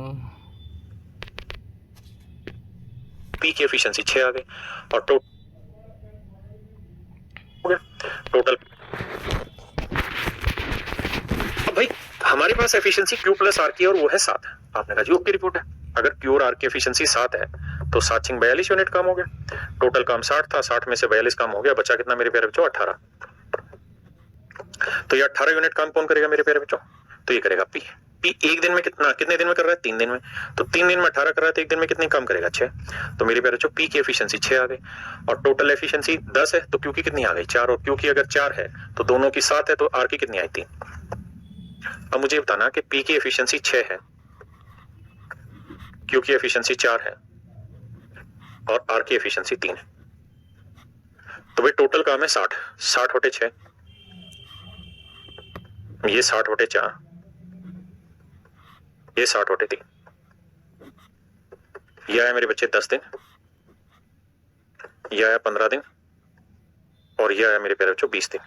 पी की एफिशिएंसी 6 आ गई और टोटल अब भाई हमारे पास एफिशिएंसी Q प्लस आर की और वो है 7। आपने कहा जी ओके रिपोर्ट है। अगर Q और R की एफिशिएंसी 7 है तो 7 छिंग 42 यूनिट काम हो गया। टोटल काम 60 था, 60 में से 42 काम हो गया, बचा कितना मेरे प्यारे बच्चों 18। तो ये 18 यूनिट काम कौन करेगा मेरे प्यारे बच्चों? तो ये करेगा पी। पी एक दिन में कितने दिन में कर रहा है? 3 दिन में। तो 3 दिन में 18 कर रहा है तो एक दिन में कितने काम करेगा? 6। तो मेरे प्यारे बच्चों पी की एफिशिएंसी 6 आ गई और टोटल एफिशिएंसी 10 है तो क्यू की कितनी आ गई? 4। और क्यू की अगर 4 है तो दोनों की 7 है तो आर की कितनी आई? 3। अब मुझे बताना कि पी की एफिशिएंसी 6 है, क्यू की एफिशिएंसी 4 है और आर की एफिशिएंसी 3 है। तो भाई टोटल काम है 60। 60 बटे 6, ये 60 बटे 4, ये 60 बटे 3, यह आया मेरे बच्चे 10 दिन, यह आया 15 दिन और यह आया मेरे प्यारे बच्चों 20 दिन।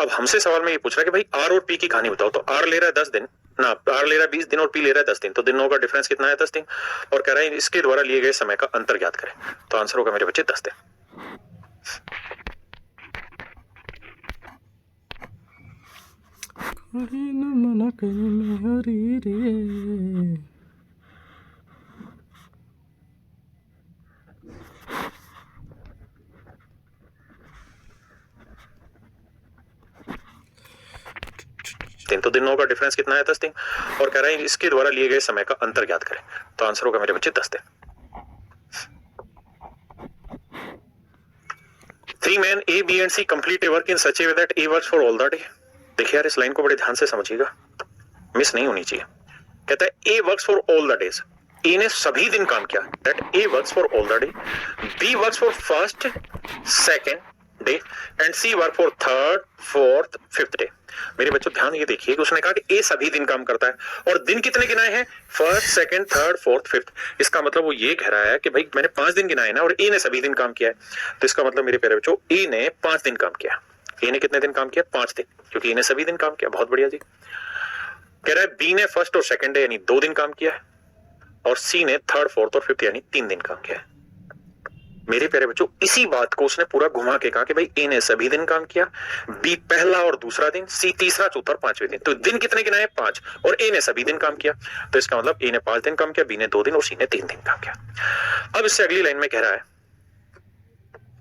अब हमसे सवाल में ये पूछ रहा है कि भाई आर और पी की कहानी बताओ। तो आर ले रहा है 10 दिन ना, आर ले रहा है 20 दिन और पी ले रहा है 10 दिन। तो दिनों का डिफरेंस कितना है? 10 दिन। और कह रहा है इसके द्वारा लिए गए समय का अंतर ज्ञात करें। तो आंसर होगा मेरे बच्चे 10 दिन। न मना कहीं में हरी रे। तो दिनों का डिफरेंस कितना है? 10 दिन। और कह रहा है इसके द्वारा लिए गए समय का अंतर ज्ञात करें। तो आंसर होगा मेरे बच्चे 10 दिन। 3 men A, B and C complete a work in such a way that A works for all the day। देखिए यार इस लाइन को बड़े ध्यान से समझिएगा, मिस नहीं होनी चाहिए। कहता है A works for all the days। A ने सभी दिन काम किया, that A works for all the day। B works for first, second day and C work for third, fourth, fifth day। मेरे बच्चों ध्यान ये देखिए कि उसने कहा कि A सभी दिन काम करता है और दिन कितने गिनाए हैं? First, second, third, fourth, fifth. इसका मतलब वो ये कह रहा है कि भाई मैंने 5 दिन गिनाए ना और A ने सभी दिन काम किया है। तो इसका मतलब मेरे प्यारे बच्चों A ने 5 दिन काम किया। A ने कितने दिन काम किया? 5 दिन, क्योंकि A ने सभी दिन काम किया। बहुत बढ़िया जी। कह रहा है B ने फर्स्ट और सेकंड डे यानी 2 दिन काम किया है और C ने थर्ड, फोर्थ और फिफ्थ यानी 3 दिन काम किया है। मेरे प्यारे बच्चों इसी बात को उसने पूरा घुमा के कहा कि भाई ए ने सभी दिन काम किया, बी पहला और दूसरा दिन, सी तीसरा, चौथा और 5वें दिन। तो दिन कितने गिनाए? 5। और ए ने सभी दिन काम किया। तो इसका मतलब ए ने 5 दिन काम किया, बी ने 2 दिन और सी ने 3 दिन काम किया। अब इससे अगली लाइन में कह रहा है,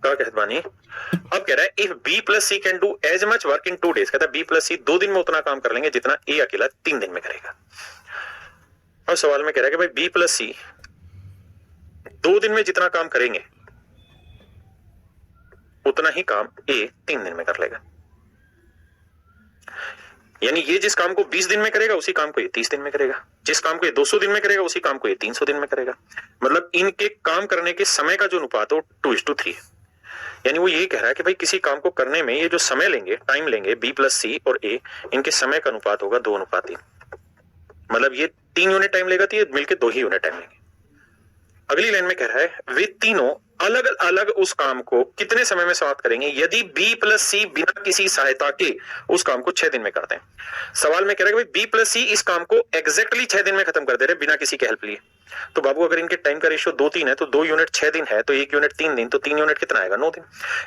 क्या कहत बानी? अब कह रहा है if B plus C can do as much work in 2 days। कहता है बी प्लस सी 2 दिन में उतना काम कर लेंगे जितना ए अकेला 3 दिन में करेगा। अब सवाल में कह रहा है कि भाई बी प्लस सी 2 दिन में जितना काम करेंगे उतना ही काम ए 3 दिन में कर लेगा। यानी ये जिस काम को 20 दिन में करेगा उसी काम को ये 30 दिन में करेगा, जिस काम को ये 200 दिन में करेगा उसी काम को ये 300 दिन में करेगा। मतलब इनके काम करने के समय का जो अनुपात है वो 2:3 है। यानी वो ये कह रहा है कि भाई किसी काम को करने में ये जो समय लेंगे, टाइम लेंगे, बी प्लस सी और ए, इनके समय का अनुपात होगा 2:3। मतलब ये 3 यूनिट टाइम लेगा तो ये मिलकर 2 ही यूनिट टाइम लेंगे। अगली लाइन में कह रहा है वे तीनों अलग अलग उस काम को कितने समय में समाप्त करेंगे यदि बी प्लस सी बिना किसी सहायता के उस काम को 6 दिन में करते हैं। सवाल में कह रहा है कि बी प्लस सी इस काम को एग्जैक्टली 6 दिन में खत्म कर दे रहे बिना किसी के हेल्प लिए। तो बाबू अगर इनके टाइम का रेशियो 2:3 है तो 2 यूनिट 6 दिन है तो 1 यूनिट 3 दिन, तो 3 यूनिट कितना आएगा? 9 दिन।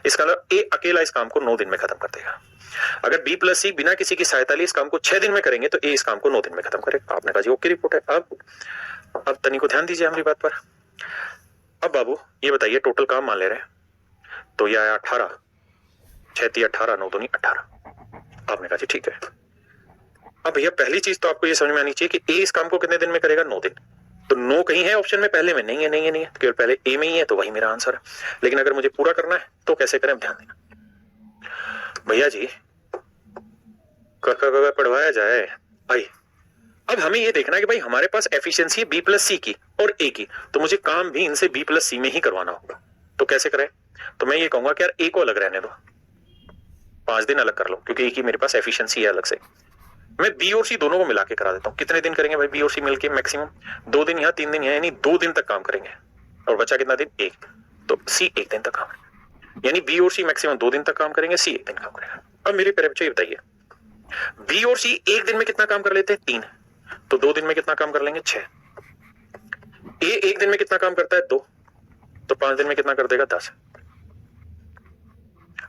इसका मतलब ए अकेला इस काम को 9 दिन में खत्म कर देगा। अगर बी प्लस सी बिना किसी की सहायता लिए इस काम को 6 दिन में करेंगे तो ए इस काम को 9 दिन में खत्म करेगा। आपने कहा जी ओके रिपोर्ट है। अब तनी को ध्यान दीजिए हमारी बात पर। अब बाबू ये बताइए टोटल काम मान ले रहे हैं तो यह आया 18, 6 18, 9 दूनी 18। आपने कहा जी ठीक है। अब भैया पहली चीज तो आपको ये समझ में आनी चाहिए कि ए इस काम को कितने दिन में करेगा? 9 दिन। तो 9 कहीं है ऑप्शन में? पहले में नहीं है, नहीं है, नहीं है, केवल पहले ए में ही है तो वही मेरा आंसर है। लेकिन अगर मुझे पूरा करना है तो कैसे करें? ध्यान देना भैया जी, पढ़वाया जाए। आई अब हमें ये देखना है कि भाई हमारे पास एफिशिएंसी है बी प्लस सी की और ए की, तो मुझे काम भी इनसे बी प्लस सी में ही करवाना होगा। तो कैसे करें? तो मैं ये कहूंगा कि यार ए को अलग रहने दो, 5 दिन अलग कर लो, क्योंकि ए की मेरे पास एफिशिएंसी है अलग से। मैं बी और सी दोनों को मिला के करा देता हूँ। कितने दिन करेंगे भाई बी और सी मिलके? मैक्सिमम 2 दिन यहाँ 3 दिन यहाँ, यानी 2 दिन तक काम करेंगे और बचा कितना दिन? 1। तो सी 1 दिन तक काम, यानी बी और सी मैक्सिमम 2 दिन तक काम करेंगे, सी 1 दिन काम करेगा। अब मेरे प्यारे बच्चों ये बताइए बी और सी एक दिन में कितना काम कर लेते हैं? 3। तो 2 दिन में कितना काम कर लेंगे? 6। ए एक दिन में कितना काम करता है? 2। तो 5 दिन में कितना कर देगा? 10।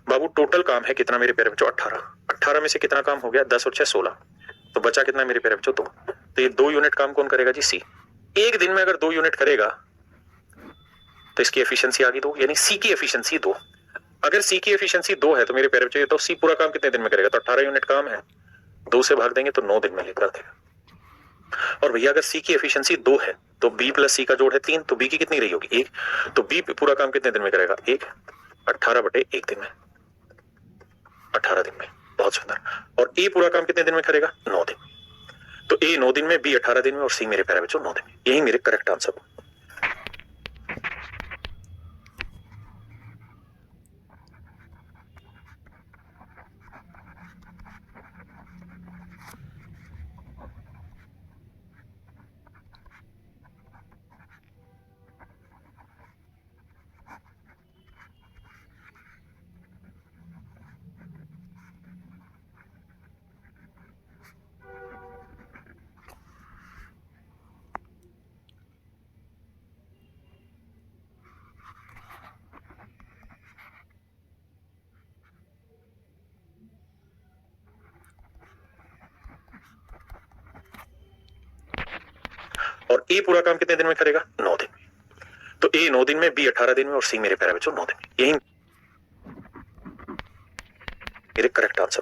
बाबू टोटल काम है कितना मेरे प्यारे बच्चों? 18। 18 में से कितना काम हो गया? 10 और 6 16। तो बचा कितना मेरे प्यारे बच्चों? 2। तो ये 2 यूनिट काम कौन करेगा जी? सी। एक दिन में अगर 2 यूनिट करेगा तो इसकी एफिशिएंसी आ गई 2, यानी सी की एफिशिएंसी 2। अगर सी की एफिशिएंसी 2 है तो मेरे प्यारे बच्चों तो सी पूरा काम कितने दिन में करेगा? तो 18 यूनिट काम है, 2 से भाग देंगे तो 9 दिन में लेकर देगा। और भैया अगर सी की एफिशिएंसी 2 है तो बी प्लस सी का जोड़ है 3, तो बी की कितनी रही होगी? 1। तो बी पूरा काम कितने दिन में करेगा? 1। 18/1 दिन में, 18 दिन में। बहुत सुंदर। और ए पूरा काम कितने दिन में करेगा? 9 दिन। तो ए 9 दिन में, बी 18 दिन में और सी मेरे प्यारे बच्चों 9 दिन में। यही मेरे करेक्ट आंसर हो। और ए पूरा काम कितने दिन में करेगा? 9 दिन में। तो ए 9 दिन में, बी 18 दिन में और सी मेरे प्यारे बच्चों 9 दिन में। यही मेरे करेक्ट आंसर।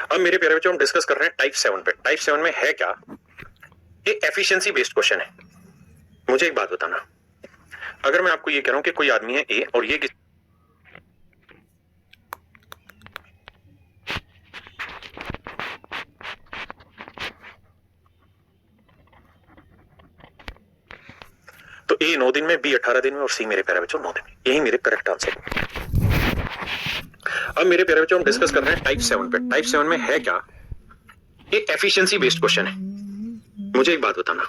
अब मेरे प्यारे बच्चों हम डिस्कस कर रहे हैं टाइप 7 पे। टाइप 7 में है क्या? ये एफिशिएंसी बेस्ड क्वेश्चन है। मुझे एक बात बताना, अगर मैं आपको ये कह रहा हूं कि कोई आदमी है ए और ये तो ए 9 दिन में, बी 18 दिन में और सी मेरे प्यारे बच्चों 9 दिन में। यही मेरे करेक्ट आंसर। अब मेरे प्यारे बच्चों हम डिस्कस कर रहे हैं टाइप 7 पे। टाइप 7 में है क्या? ये एफिशिएंसी बेस्ड क्वेश्चन है। मुझे एक बात बताना,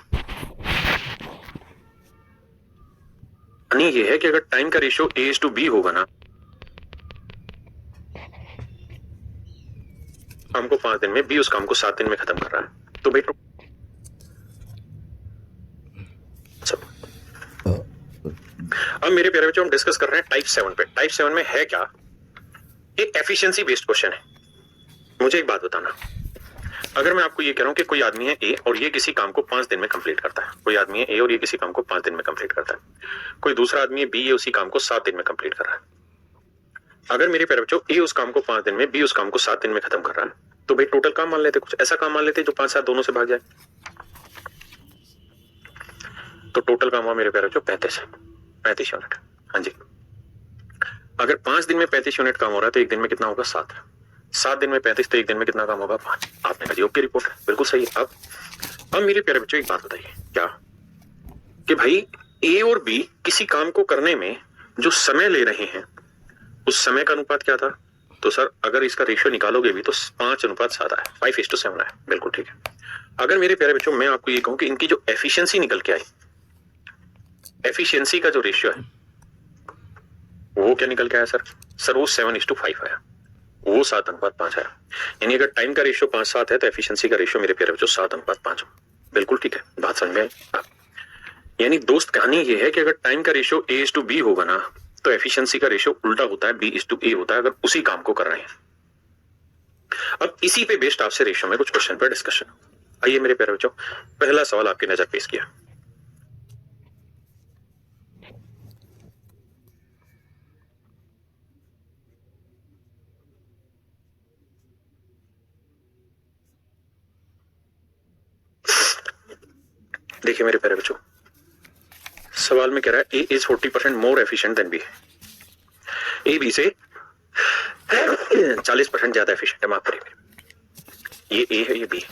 यानी ये है कि अगर टाइम का रेशियो A/B होगा ना, काम को 5 दिन में, बी उस काम को 7 दिन में खत्म कर रहा है, तो भाई अब मेरे प्यारे बच्चों हम डिस्कस कर रहे हैं टाइप 7 पे। टाइप 7 में है क्या? ये एफिशिएंसी बेस्ड क्वेश्चन है। मुझे एक बात बताना, अगर मैं आपको ये कह रहा हूं कि कोई आदमी है ए और ये किसी काम को 5 दिन में कंप्लीट करता है। कोई आदमी है ए और ये किसी काम को 5 दिन में कंप्लीट करता है। कोई दूसरा आदमी है बी, ये उसी काम को 7 दिन में कंप्लीट कर रहा है। अगर मेरे प्यारे बच्चों ए उस काम को 5 दिन में, बी उस काम को 7 दिन में खत्म कर रहा है, तो भाई टोटल काम मान लेते, कुछ ऐसा काम मान लेते जो 5-7 दोनों से भाग जाए। तो टोटल काम हुआ मेरे प्यारे बच्चों 35 यूनिट। हाँ जी, अगर 5 दिन में 35 यूनिट काम हो रहा है तो एक दिन में कितना होगा? 7। 7 दिन में 35, तो एक दिन में कितना काम होगा? 5। आपने कहा जी ओके, रिपोर्ट बिल्कुल सही है। अब मेरे प्यारे बच्चों एक बात बताइए, क्या कि भाई ए और बी किसी काम को करने में जो समय ले रहे हैं उस समय का अनुपात क्या था? तो सर अगर इसका रेशियो निकालोगे भी तो 5:7 है, 5:7 है। बिल्कुल ठीक है। अगर मेरे प्यारे बच्चों मैं आपको ये कहूं कि इनकी जो एफिशिएंसी निकल के आई, एफिशिएंसी का जो रेशियो है वो क्या निकल के आया सर? सर वो 7:5 आया, वो 7:5 आया। यानी अगर टाइम का रेशियो 5-7 है तो एफिशिएंसी का रेशियो मेरे प्यारे बच्चों 7:5 हो। बिल्कुल ठीक है, बात समझ में आई? यानी दोस्त कहानी ये है कि अगर टाइम का रेशियो A/B होगा ना तो एफिशिएंसी का रेशियो उल्टा होता है, B/A होता है अगर उसी काम को कर रहे हैं। अब इसी पे बेस्ड आपसे रेशियो में कुछ क्वेश्चन पर डिस्कशन। आइए मेरे प्यारे बच्चों, पहला सवाल आपकी नजर पेश किया। देखिए मेरे प्यारे बच्चों, सवाल में कह रहा है A is 40% more efficient than B. A B से 40% ज्यादा एफिशिएंट है। माफ करिए, ये ए है, ये बी है।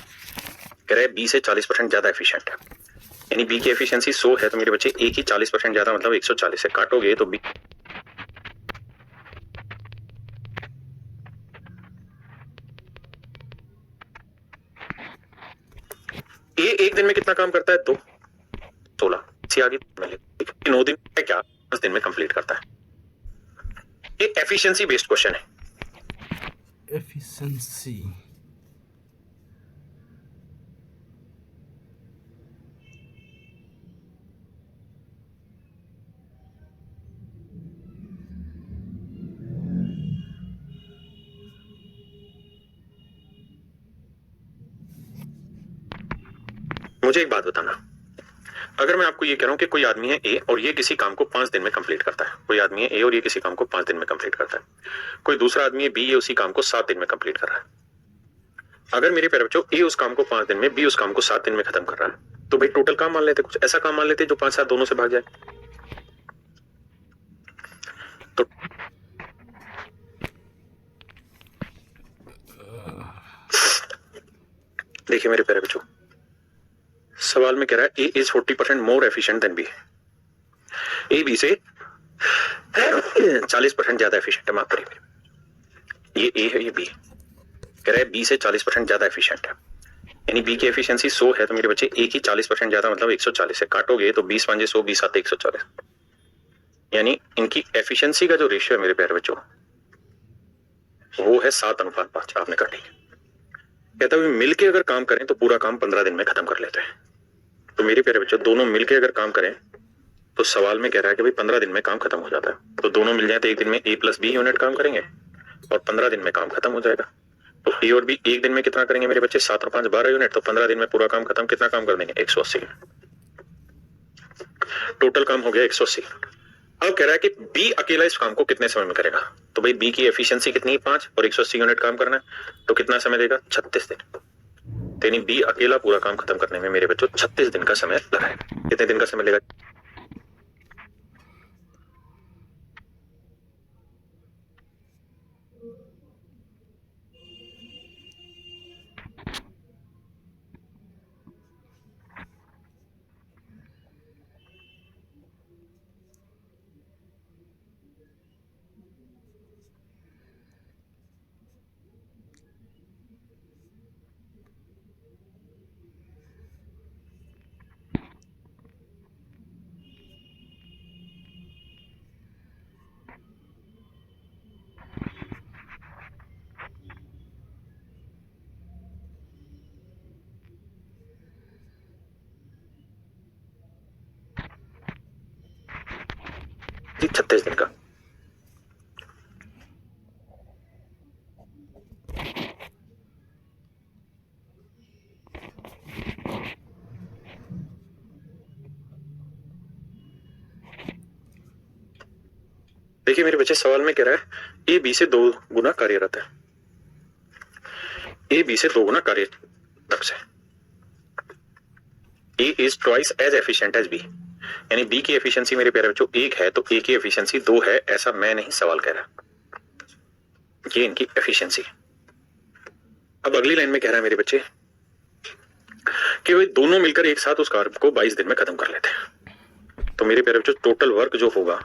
कह रहा है बी से 40% ज्यादा एफिशिएंट है, यानी बी की एफिशिएंसी 100 है तो मेरे बच्चे ए की 40% ज्यादा मतलब 140 से काटोगे तो बी ए एक दिन में कितना काम करता है? 2 16 सी आगे 9 दिन है क्या? 5 दिन में कंप्लीट करता है। ये एफिशिएंसी बेस्ड क्वेश्चन है। efficiency. मुझे एक बात बताना, अगर मैं आपको ये कह रहा हूं कि कोई आदमी है ए और ये किसी काम को 5 दिन में कंप्लीट करता है, कोई आदमी है ए और ये किसी काम को 5 दिन में कंप्लीट करता है, कोई दूसरा आदमी है बी, ये उसी काम को 7 दिन में कंप्लीट कर रहा है। अगर मेरे प्यारे बच्चों ए उस काम को 5 दिन में, बी उस काम को 7 दिन में खत्म कर रहा है, तो भाई टोटल काम मान लेते, कुछ ऐसा काम मान लेते जो 5-7 दोनों से भाग जाए। तो देखिए मेरे प्यारे बच्चों, सवाल में कह रहा है A is 40% more efficient than B. A B से 40% ज्यादा एफिशिएंट है, माफ करिए, ये ए है, ये बी कह रहा है बी से 40% ज्यादा एफिशिएंट है, यानी बी की एफिशिएंसी 100 है, तो मेरे बच्चे ए की 40% ज्यादा मतलब 140 है, काटोगे तो 20 5 100 20 7 140, यानी इनकी एफिशिएंसी का जो रेशियो है मेरे प्यारे बच्चों वो है 7:5। आपने काटी, कहता है मिलके अगर काम करें तो पूरा काम 15 दिन में खत्म कर लेते हैं। तो मेरे प्यारे बच्चों दोनों मिलके अगर काम करें तो सवाल में कह रहा है कि भाई 15 दिन में काम खत्म हो जाता है, तो दोनों मिल जाए तो एक दिन में ए प्लस बी यूनिट काम करेंगे और 15 दिन में काम खत्म हो जाएगा। तो ए और बी एक दिन में कितना करेंगे मेरे बच्चे, 7 और 5 12 यूनिट, तो 15 दिन में पूरा काम खत्म, कितना काम कर देंगे 180। टोटल काम हो गया 180। अब कह रहा है कि बी अकेला इस काम को कितने समय में करेगा, तो भाई बी की एफिशिएंसी कितनी है 5 और 180 यूनिट काम करना है, तो कितना समय देगा 36 दिन। यानी बी अकेला पूरा काम खत्म करने में मेरे बच्चों 36 दिन का समय लगाएगा। कितने दिन का समय लेगा, जी 36 दिन का। देखिए मेरे बच्चे सवाल में कह रहा है ए बी से 2 गुना कार्यरत है, ए बी से 2 गुना कार्यरत है, A is twice as efficient as B, यानी बी की एफिशिएंसी मेरे प्यारे बच्चों 1 है तो ए की एफिशिएंसी 2 है, ऐसा मैं नहीं सवाल कह रहा, ये इनकी एफिशिएंसी। अब अगली लाइन में कह रहा है मेरे बच्चे कि वे दोनों मिलकर एक साथ उस कार्य को 22 दिन में खत्म कर लेते हैं। तो मेरे प्यारे बच्चों टोटल वर्क जो होगा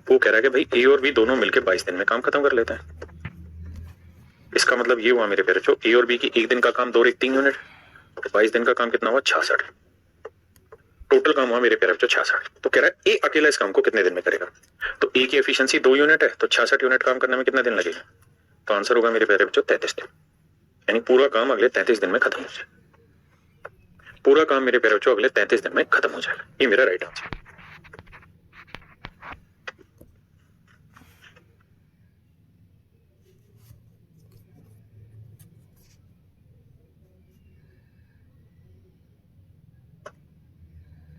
वो कह रहा है कि भाई ए और बी दोनों मिलकर 22 दिन में काम खत्म कर लेते हैं। इसका मतलब ये हुआ मेरे प्यारे बच्चों ए और बी की एक दिन का काम 2 और 1 3 यूनिट, तो 22 दिन का काम कितना हुआ 66। टोटल काम हुआ मेरे प्यारे बच्चों 66। तो कह रहा है ए अकेला इस काम को कितने दिन में करेगा, तो ए की एफिशिएंसी 2 यूनिट है, तो 66 यूनिट काम करने में कितना दिन लगेगा, तो आंसर होगा मेरे प्यारे बच्चों 33 दिन, यानी पूरा काम अगले 33 दिन में खत्म हो जाएगा। पूरा काम मेरे प्यारे बच्चों अगले 33 दिन में खत्म हो जाएगा, ये मेरा राइट आंसर।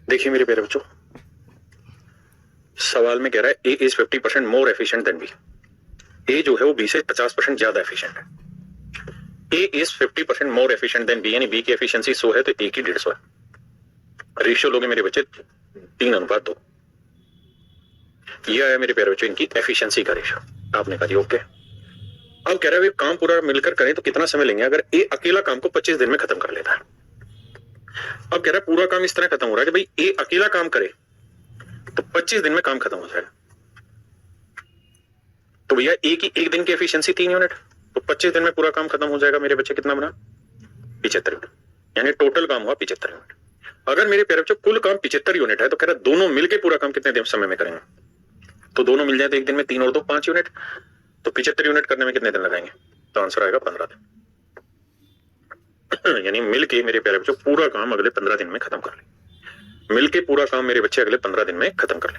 देखिए मेरे प्यारे बच्चों सवाल में कह रहा है A is 50% more efficient than B. A जो है वो बी से 50% ज्यादा एफिशिएंट है। A is 50% more efficient than B, यानी बी की एफिशिएंसी 100 है तो ए की 150 है। रेशियो लोगे मेरे बच्चे 3:2। यह है मेरे प्यारे बच्चों इनकी एफिशिएंसी का रेशियो। आपने कहा ओके। अब कह रहा है काम पूरा मिलकर करें तो कितना समय लेंगे? अगर ए अकेला काम को 25 दिन में खत्म कर लेता है। अब कह रहा है पूरा काम इस तरह खत्म हो रहा है कि भाई ए अकेला काम करे तो 25 दिन में काम खत्म हो जाएगा। तो भैया ए की एक दिन की एफिशिएंसी 3 यूनिट, तो 25 दिन में पूरा काम खत्म हो जाएगा। मेरे बच्चे कितना बना? 75 यूनिट, यानी टोटल काम हुआ 75 यूनिट। अगर मेरे प्यारे बच्चों कुल काम 75 यूनिट है तो कह रहा है दोनों मिलकर पूरा काम कितने दिन समय में करेंगे? तो दोनों मिल जाए तो एक दिन में 3 और 2 5 यूनिट, तो 75 यूनिट करने में कितने दिन लगाएंगे? तो आंसर आएगा 15 दिन। यानी मिलके मेरे प्यारे बच्चों पूरा काम अगले 15 दिन में खत्म कर ले। मिलके पूरा काम मेरे बच्चे अगले 15 दिन में खत्म कर ले।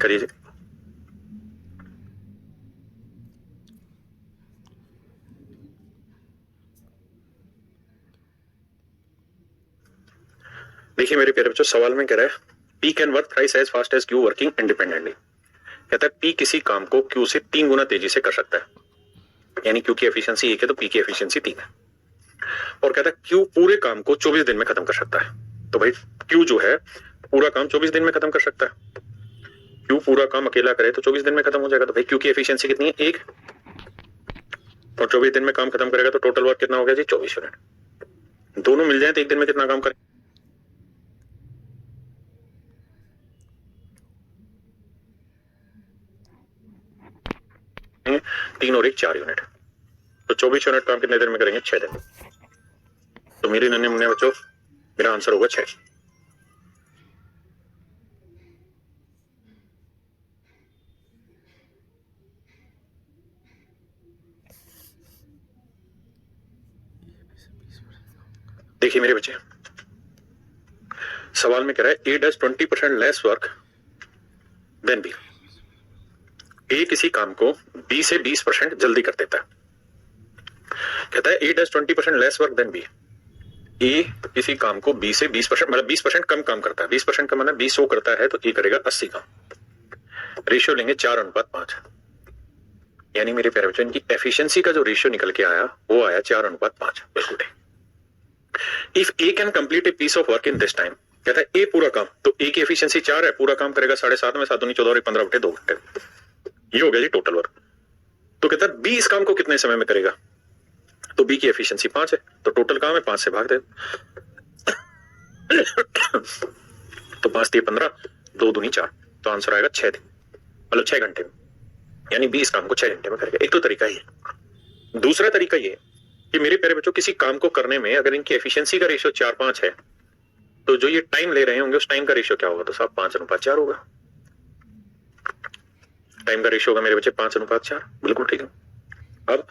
करिए जी। देखिए मेरे प्यारे बच्चों सवाल में कह रहा है P can work thrice as fast as Q working independently. कहता है पी किसी काम को क्यू से 3 गुना तेजी से कर सकता है, यानी क्यू की एफिशिएंसी 1 है तो पी की एफिशिएंसी 3 है। और कहता है क्यू पूरे काम को 24 दिन में खत्म कर सकता है। तो भाई क्यू जो है पूरा काम 24 दिन में खत्म कर सकता है। क्यू पूरा काम अकेला करे तो 24 दिन में खत्म हो जाएगा। तो भाई क्यू की एफिशिएंसी कितनी है? 1, और 24 दिन में काम खत्म करेगा तो टोटल वर्क कितना हो गया जी? 24 यूनिट। दोनों मिल जाए तो एक दिन में कितना काम करें? 3 और 1 4 यूनिट, तो 24 यूनिट काम कितने दिन में करेंगे? 6 दिन। तो मेरे नन्हे मुन्ने बच्चों मेरा आंसर होगा 6। देखिए मेरे बच्चे सवाल में कह रहा है A does 20% less work than B. A किसी काम को बी से 20% जल्दी कर देता है। कहता है A does 20% less work than B. A किसी काम को बी से 20% मतलब 20% कम काम करता है। 20% का मतलब 20 करता है तो ए करेगा 80 काम। रेशियो लेंगे 4:5, यानी मेरे प्यारे बच्चों इनकी एफिशिएंसी का जो रेशियो निकल के आया वो आया 4:5। बिल्कुल ठीक। If A can complete a piece of work in this time, कहता है ए पूरा काम, तो ए की एफिशिएंसी 4 है, पूरा काम करेगा 7.5 में, 7 दूनी 14 और 15/2 घंटे। ये हो गया जी टोटल वर्क। तो कहता है बी इस काम को कितने समय में करेगा? तो बी की एफिशिएंसी 5 है, तो टोटल काम है 5 से भाग दे। तो 5 दिए 15, 2 दूनी 4, तो आंसर आएगा 6 दिन, मतलब 6 घंटे में। यानी बी इस काम को 6 घंटे में करेगा। एक तो तरीका ये। दूसरा तरीका ये कि मेरे प्यारे बच्चों किसी काम को करने में अगर इनकी एफिशिएंसी का रेशियो 4-5 है तो जो ये टाइम ले रहे होंगे उस टाइम का रेशियो क्या होगा? तो साहब 5:4 होगा। टाइम का रेशियो होगा मेरे बच्चे 5:4। बिल्कुल ठीक है। अब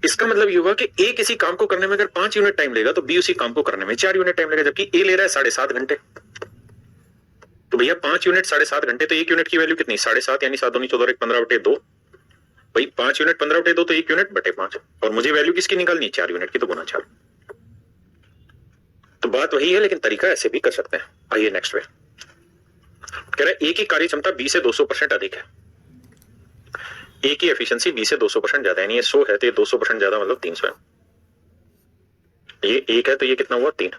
इसका मतलब ये हुआ कि ए किसी काम को करने में अगर 5 यूनिट टाइम लेगा तो बी उसी काम को करने में 4 यूनिट टाइम लेगा, जबकि ए ले रहा है 7.5 घंटे। तो भैया 5 यूनिट 7.5 घंटे, तो 1 यूनिट की वैल्यू कितनी? 7.5, यानी 7 दूनी 14 और 15/2। भाई 5 यूनिट 15/2 तो 1 यूनिट बटे 5, और मुझे वैल्यू किसकी निकालनी? 4 यूनिट की, तो गुना 4। तो बात वही है लेकिन तरीका ऐसे भी कर सकते हैं। आइए नेक्स्ट पे कह रहा है ए की कार्य क्षमता बी से 200% अधिक है। ए की एफिशिएंसी बी से 200% ज्यादा है, यानी ये 100 है तो ये 200% ज्यादा मतलब 300 है। ये 1 है तो ये कितना हुआ? 3।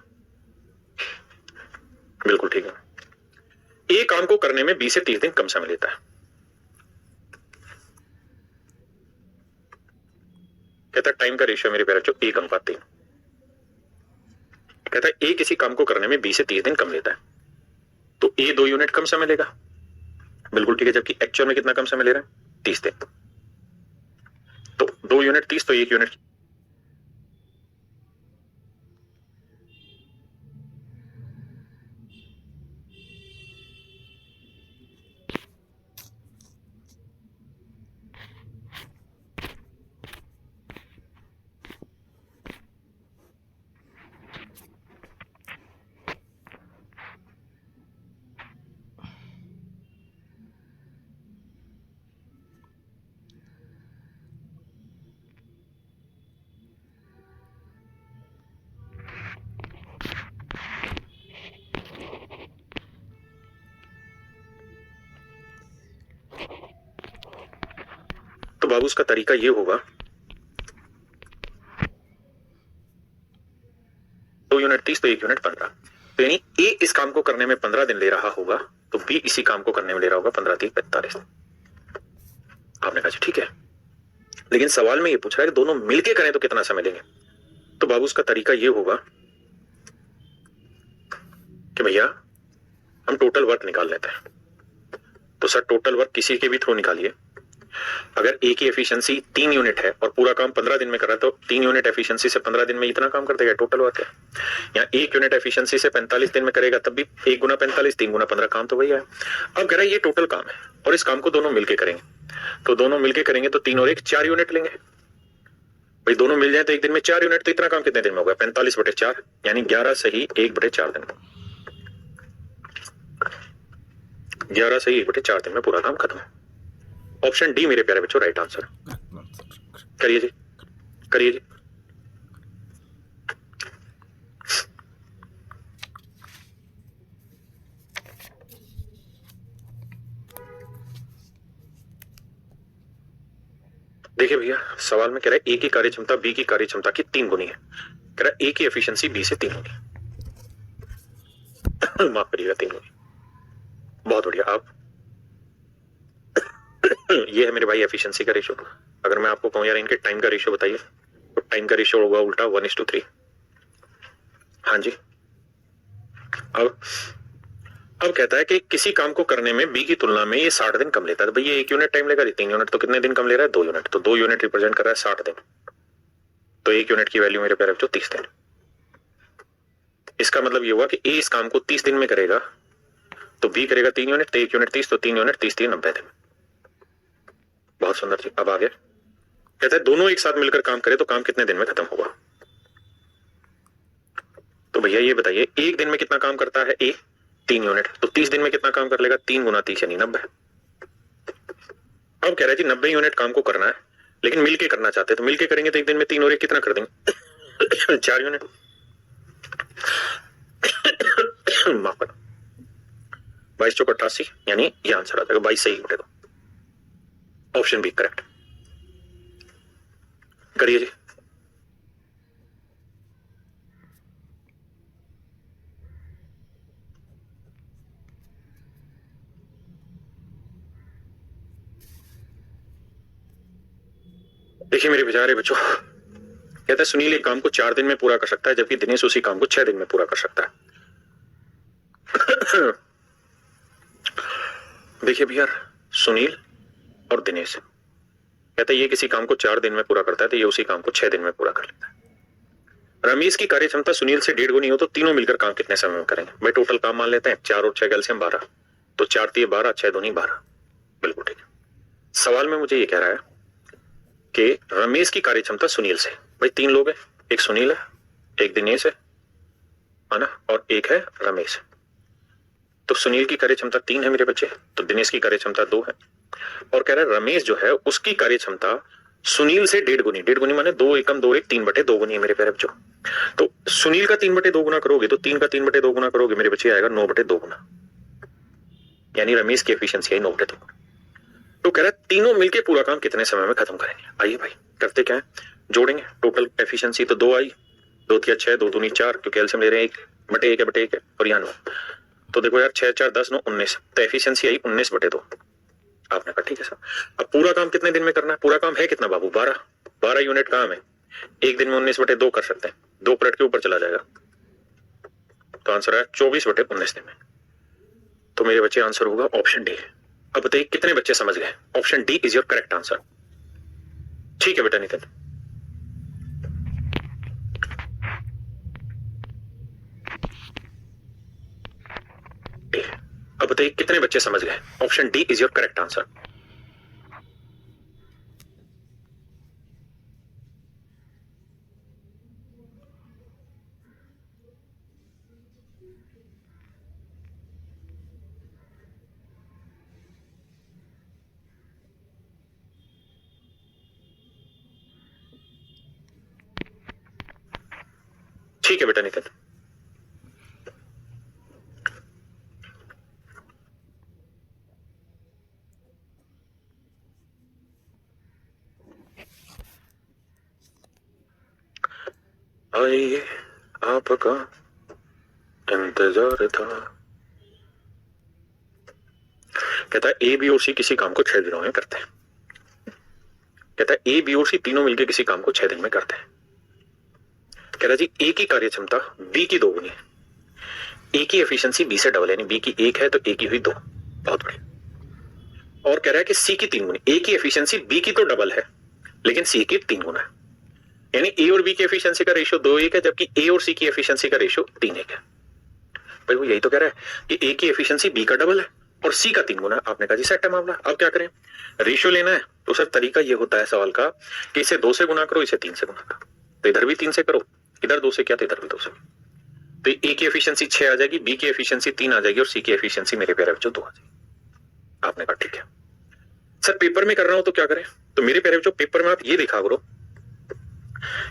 बिल्कुल ठीक है। ए काम को करने में बी से 30 दिन कम समय लेता है। कहता है टाइम का रेशियो मेरे प्यारे बच्चों 1:3। कहता है ए किसी काम को करने में बी से 30 दिन कम लेता है, तो ए 2 यूनिट कम समय लेगा। बिल्कुल ठीक है, जबकि एक्चुअल में कितना कम समय ले रहा है? 30 दिन। तो 2 यूनिट 30 तो 1 यूनिट। बाबू उसका तरीका ये होगा, 2 यूनिट 30 तो 1 यूनिट 15। तो यानी ए इस काम को करने में 15 दिन ले रहा होगा, तो बी इसी काम को करने में ले रहा होगा 15 3 45। आपने कहा ठीक है, लेकिन सवाल में ये पूछ रहा है कि दोनों मिलके करें तो कितना समय लेंगे। तो बाबू उसका तरीका ये होगा कि भैया हम टोटल वर्क निकाल लेते हैं। तो सर टोटल वर्क किसी के भी थ्रू निकालिए। अगर ए की एफिशिएंसी 3 यूनिट है और पूरा काम 15 दिन में कर रहा है, तो 3 यूनिट एफिशिएंसी से 15 दिन में इतना काम कर देगा, टोटल वर्क है। या 1 यूनिट एफिशिएंसी से 45 दिन में करेगा, तब भी 1 गुना 45 3 गुना 15 काम तो वही है। अब कह रहा है ये टोटल काम है और इस काम को दोनों मिलके करेंगे। तो दोनों मिलके करेंगे तो 3 और 1 4 यूनिट लेंगे। भाई दोनों मिल जाए तो एक दिन में 4 यूनिट, तो इतना काम कितने दिन में होगा? 45/4 यानी 11 सही 1/4 दिन में। 11 सही 1/4 दिन में पूरा काम खत्म। ऑप्शन डी मेरे प्यारे बच्चों राइट आंसर। करिए जी, करिए जी। देखिए भैया सवाल में कह रहा है ए की कार्यक्षमता बी की कार्यक्षमता की 3 गुनी है। कह रहा है ए की एफिशिएंसी बी से 3 गुनी। माफ करिएगा 3 गुनी। बहुत बढ़िया। आप ये है मेरे भाई एफिशिएंसी का रेशियो। अगर मैं आपको कहूं यार इनके टाइम का रेशियो बताइए, तो टाइम का रेशियो होगा उल्टा 1:3। हाँ जी। अब कहता है कि किसी काम को करने में बी की तुलना में ये 60 दिन कम लेता है। तो भैया 1 यूनिट टाइम लेगा, 3 यूनिट, तो कितने दिन कम ले रहा है? 2 यूनिट। तो 2 यूनिट रिप्रेजेंट कर रहा है 60 दिन। तो 1 यूनिट की वैल्यू मेरे प्यारे बच्चों 30 दिन। इसका मतलब ये हुआ कि ए इस काम को 30 दिन में करेगा, तो बी करेगा 3 यूनिट, तो 1 यूनिट 30, तो 3 यूनिट 30 3 90 दिन। बहुत सुंदर जी। अब आगे कहता है दोनों एक साथ मिलकर काम करे तो काम कितने दिन में खत्म होगा? तो भैया ये बताइए एक दिन में कितना काम करता है ए? 3 यूनिट। तो 30 दिन में कितना काम कर लेगा? 3 गुना 30 यानी 90। अब कह रहा है जी 90 यूनिट काम को करना है, लेकिन मिलके करना चाहते हैं। तो मिलके करेंगे तो एक दिन में 3 और 1 कितना कर देंगे? 4 यूनिट। माफ करना 22 चौक 88 यानी ये आंसर आ जाएगा। 22 सही उठे तो ऑप्शन बी करेक्ट। करिए जी। देखिए मेरे बेचारे बच्चों, कहता है सुनील एक काम को 4 दिन में पूरा कर सकता है, जबकि दिनेश उसी काम को 6 दिन में पूरा कर सकता है। देखिए भैया सुनील और दिनेश, कहता है ये किसी काम को 4 दिन में पूरा करता है, तो ये उसी काम को 6 दिन में पूरा कर लेता है। रमेश की कार्यक्षमता सुनील से 1.5 गुनी हो, तो तीनों मिलकर काम कितने समय में करेंगे? भाई टोटल काम मान लेते हैं 4 और 6 कैल्शियम 12, तो 4 3 12 6 दूनी 12। बिल्कुल ठीक है। सवाल में मुझे ये कह रहा है कि रमेश की कार्यक्षमता सुनील से, भाई 3 लोग हैं, एक सुनील है, एक दिनेश है ना, और एक है रमेश। तो सुनील की कार्यक्षमता 3 है मेरे बच्चे, तो दिनेश की कार्यक्षमता 2 है। और कह रहा है रमेश जो है उसकी कार्यक्षमता सुनील से 1.5 गुनी। 1.5 गुनी माने 2 एकम 2 1 3/2 गुनी है मेरे प्यारे बच्चों। तो सुनील का 3/2 गुना करोगे तो 3 का 3/2 गुना करोगे मेरे बच्चे आएगा 9/2 गुना, यानी रमेश की एफिशिएंसी है 9/2 गुना। तो कह रहा है तीनों मिलके पूरा काम कितने समय में खत्म करेंगे? आइए भाई करते क्या है, जोड़ेंगे। टोटल एफिशिएंसी तो 2 आई, 2 3 6 2 दूनी 4, क्योंकि कैल्शियम ले रहे हैं 1/1 है और यहाँ 9। तो देखो यार 6 4 10 9 19, तो एफिशिएंसी आई 19/2। आपने कहा ठीक है सर। अब पूरा काम कितने दिन में करना है? पूरा काम है कितना बाबू? 12 यूनिट काम है, एक दिन में 19/2 कर सकते हैं, 2 पलट के ऊपर चला जाएगा, तो आंसर है 24/19 दिन में। तो मेरे बच्चे आंसर होगा ऑप्शन डी। अब बताइए कितने बच्चे समझ गए? Option D is your correct answer. ठीक है बेटा नितिन। अब बताइए कितने बच्चे समझ गए? Option D is your correct answer. ठीक है बेटा नितिन। आइए आपका इंतजार था। कहता है ए बी और सी किसी काम को 6 दिनों में करते हैं। कहता है ए बी और सी तीनों मिलकर किसी काम को 6 दिन में करते हैं। कह रहा जी ए की कार्य क्षमता बी की 2 गुनी है, ए की एफिशिएंसी बी से डबल, यानी बी की 1 है तो ए की हुई 2, बहुत बड़ी। और कह रहा है कि सी की 3 गुनी, ए की एफिशिएंसी बी की तो डबल है लेकिन सी की 3 गुना है, यानी ए और बी की एफिशिएंसी का रेशियो 2:1 है जबकि ए और सी की एफिशिएंसी का रेशियो 3:1 है। भाई वो यही तो कह रहा है कि ए की एफिशिएंसी बी का डबल है और सी का 3 गुना है। आपने कहा जी सेट है मामला, अब क्या करें, रेशियो लेना है तो सर तरीका ये होता है सवाल का कि इसे 2 से गुना करो, इसे 3 से गुना करो, तो इधर भी 3 से करो, इधर 2 से किया तो इधर भी 2 से, तो ए की एफिशिएंसी 6 आ जाएगी, बी की एफिशिएंसी 3 आ जाएगी और सी की एफिशिएंसी मेरे प्यारे बच्चों 2 आ जाएगी। आपने कहा ठीक है सर पेपर में कर रहा हूं तो क्या करें, तो मेरे प्यारे बच्चों पेपर में आप ये दिखा करो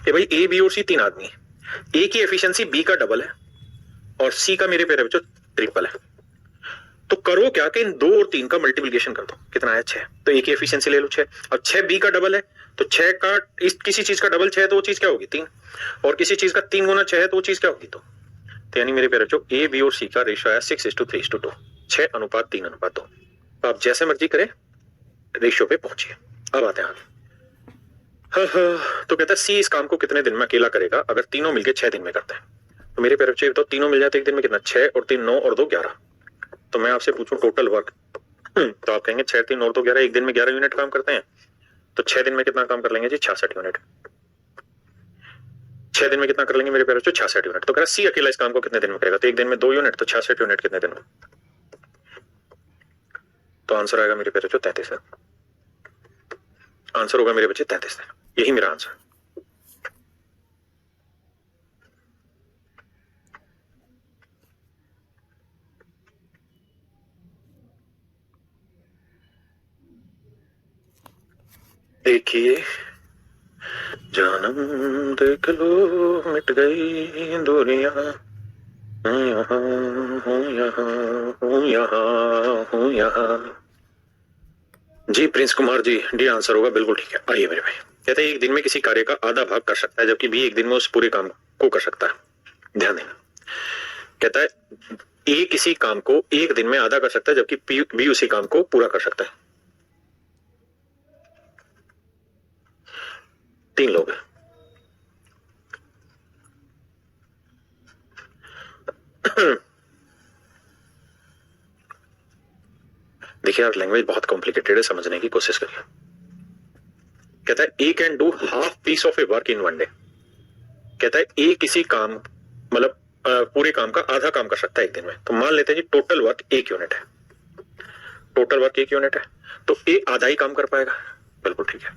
कि भाई ए बी और सी 3 आदमी है, ए की एफिशिएंसी बी का डबल है और सी का मेरे प्यारे बच्चों ट्रिपल है, तो करो क्या कि इन 2 और 3 का मल्टीप्लिकेशन कर दो, कितना है 6, तो ए की एफिशिएंसी ले लो 6 और 6 बी का डबल है तो 6 का किसी चीज का डबल 6 है तो वो चीज क्या होगी 3, और किसी चीज का 3 गुना 6 है तो वो चीज क्या होगी 2, तो यानी मेरे प्यारे बच्चों ए बी और सी का रेशियो है 6:3:2, 6:3:2। तो आप जैसे मर्जी करें रेशियो पे पहुंचिए। अब आते हैं आगे। तो कहता है सी इस काम को कितने दिन में अकेला करेगा अगर तीनों मिलके 6 दिन में करते हैं, तो मेरे प्यारे बच्चे बताओ तीनों मिल जाते एक दिन में कितना, 6 और 3 9 और 2 11, तो मैं आपसे पूछूं टोटल वर्क, तो आप कहेंगे 6 3 और 2 11, एक दिन में 11 यूनिट काम करते हैं, तो 6 दिन में कितना काम कर लेंगे जी 66 यूनिट, 6 दिन में कितना कर लेंगे मेरे प्यारे बच्चों 66 यूनिट। तो कह रहा सी अकेला इस काम को कितने दिन में करेगा, तो एक दिन में 2 यूनिट, तो 66 यूनिट कितने दिन में, तो आंसर आएगा मेरे प्यारे बच्चों 33 दिन, आंसर होगा मेरे बच्चे 33 दिन, यही मेरा आंसर। देखिए जानम देख लो मिट गई दूरियां, यहाँ हूँ यहाँ हूँ यहाँ हूँ यहाँ। जी Prince Kumar ji, D answer होगा, बिल्कुल ठीक है। आइए मेरे भाई, कहते हैं एक दिन में किसी कार्य का आधा भाग कर सकता है जबकि बी एक दिन में उस पूरे काम को कर सकता है। ध्यान देना, कहता है ए किसी काम को एक दिन में आधा कर सकता है जबकि बी उसी काम को पूरा कर सकता है। 3 लोग हैं। देखिए यार लैंग्वेज बहुत कॉम्प्लिकेटेड है, समझने की कोशिश करिए। कहता है A can do half piece of a work in 1 day. कहता है ए किसी काम मतलब पूरे काम का आधा काम कर सकता है एक दिन में, तो मान लेते हैं जी टोटल वर्क 1 यूनिट है, टोटल वर्क 1 यूनिट है तो ए आधा ही काम कर पाएगा, बिल्कुल ठीक है।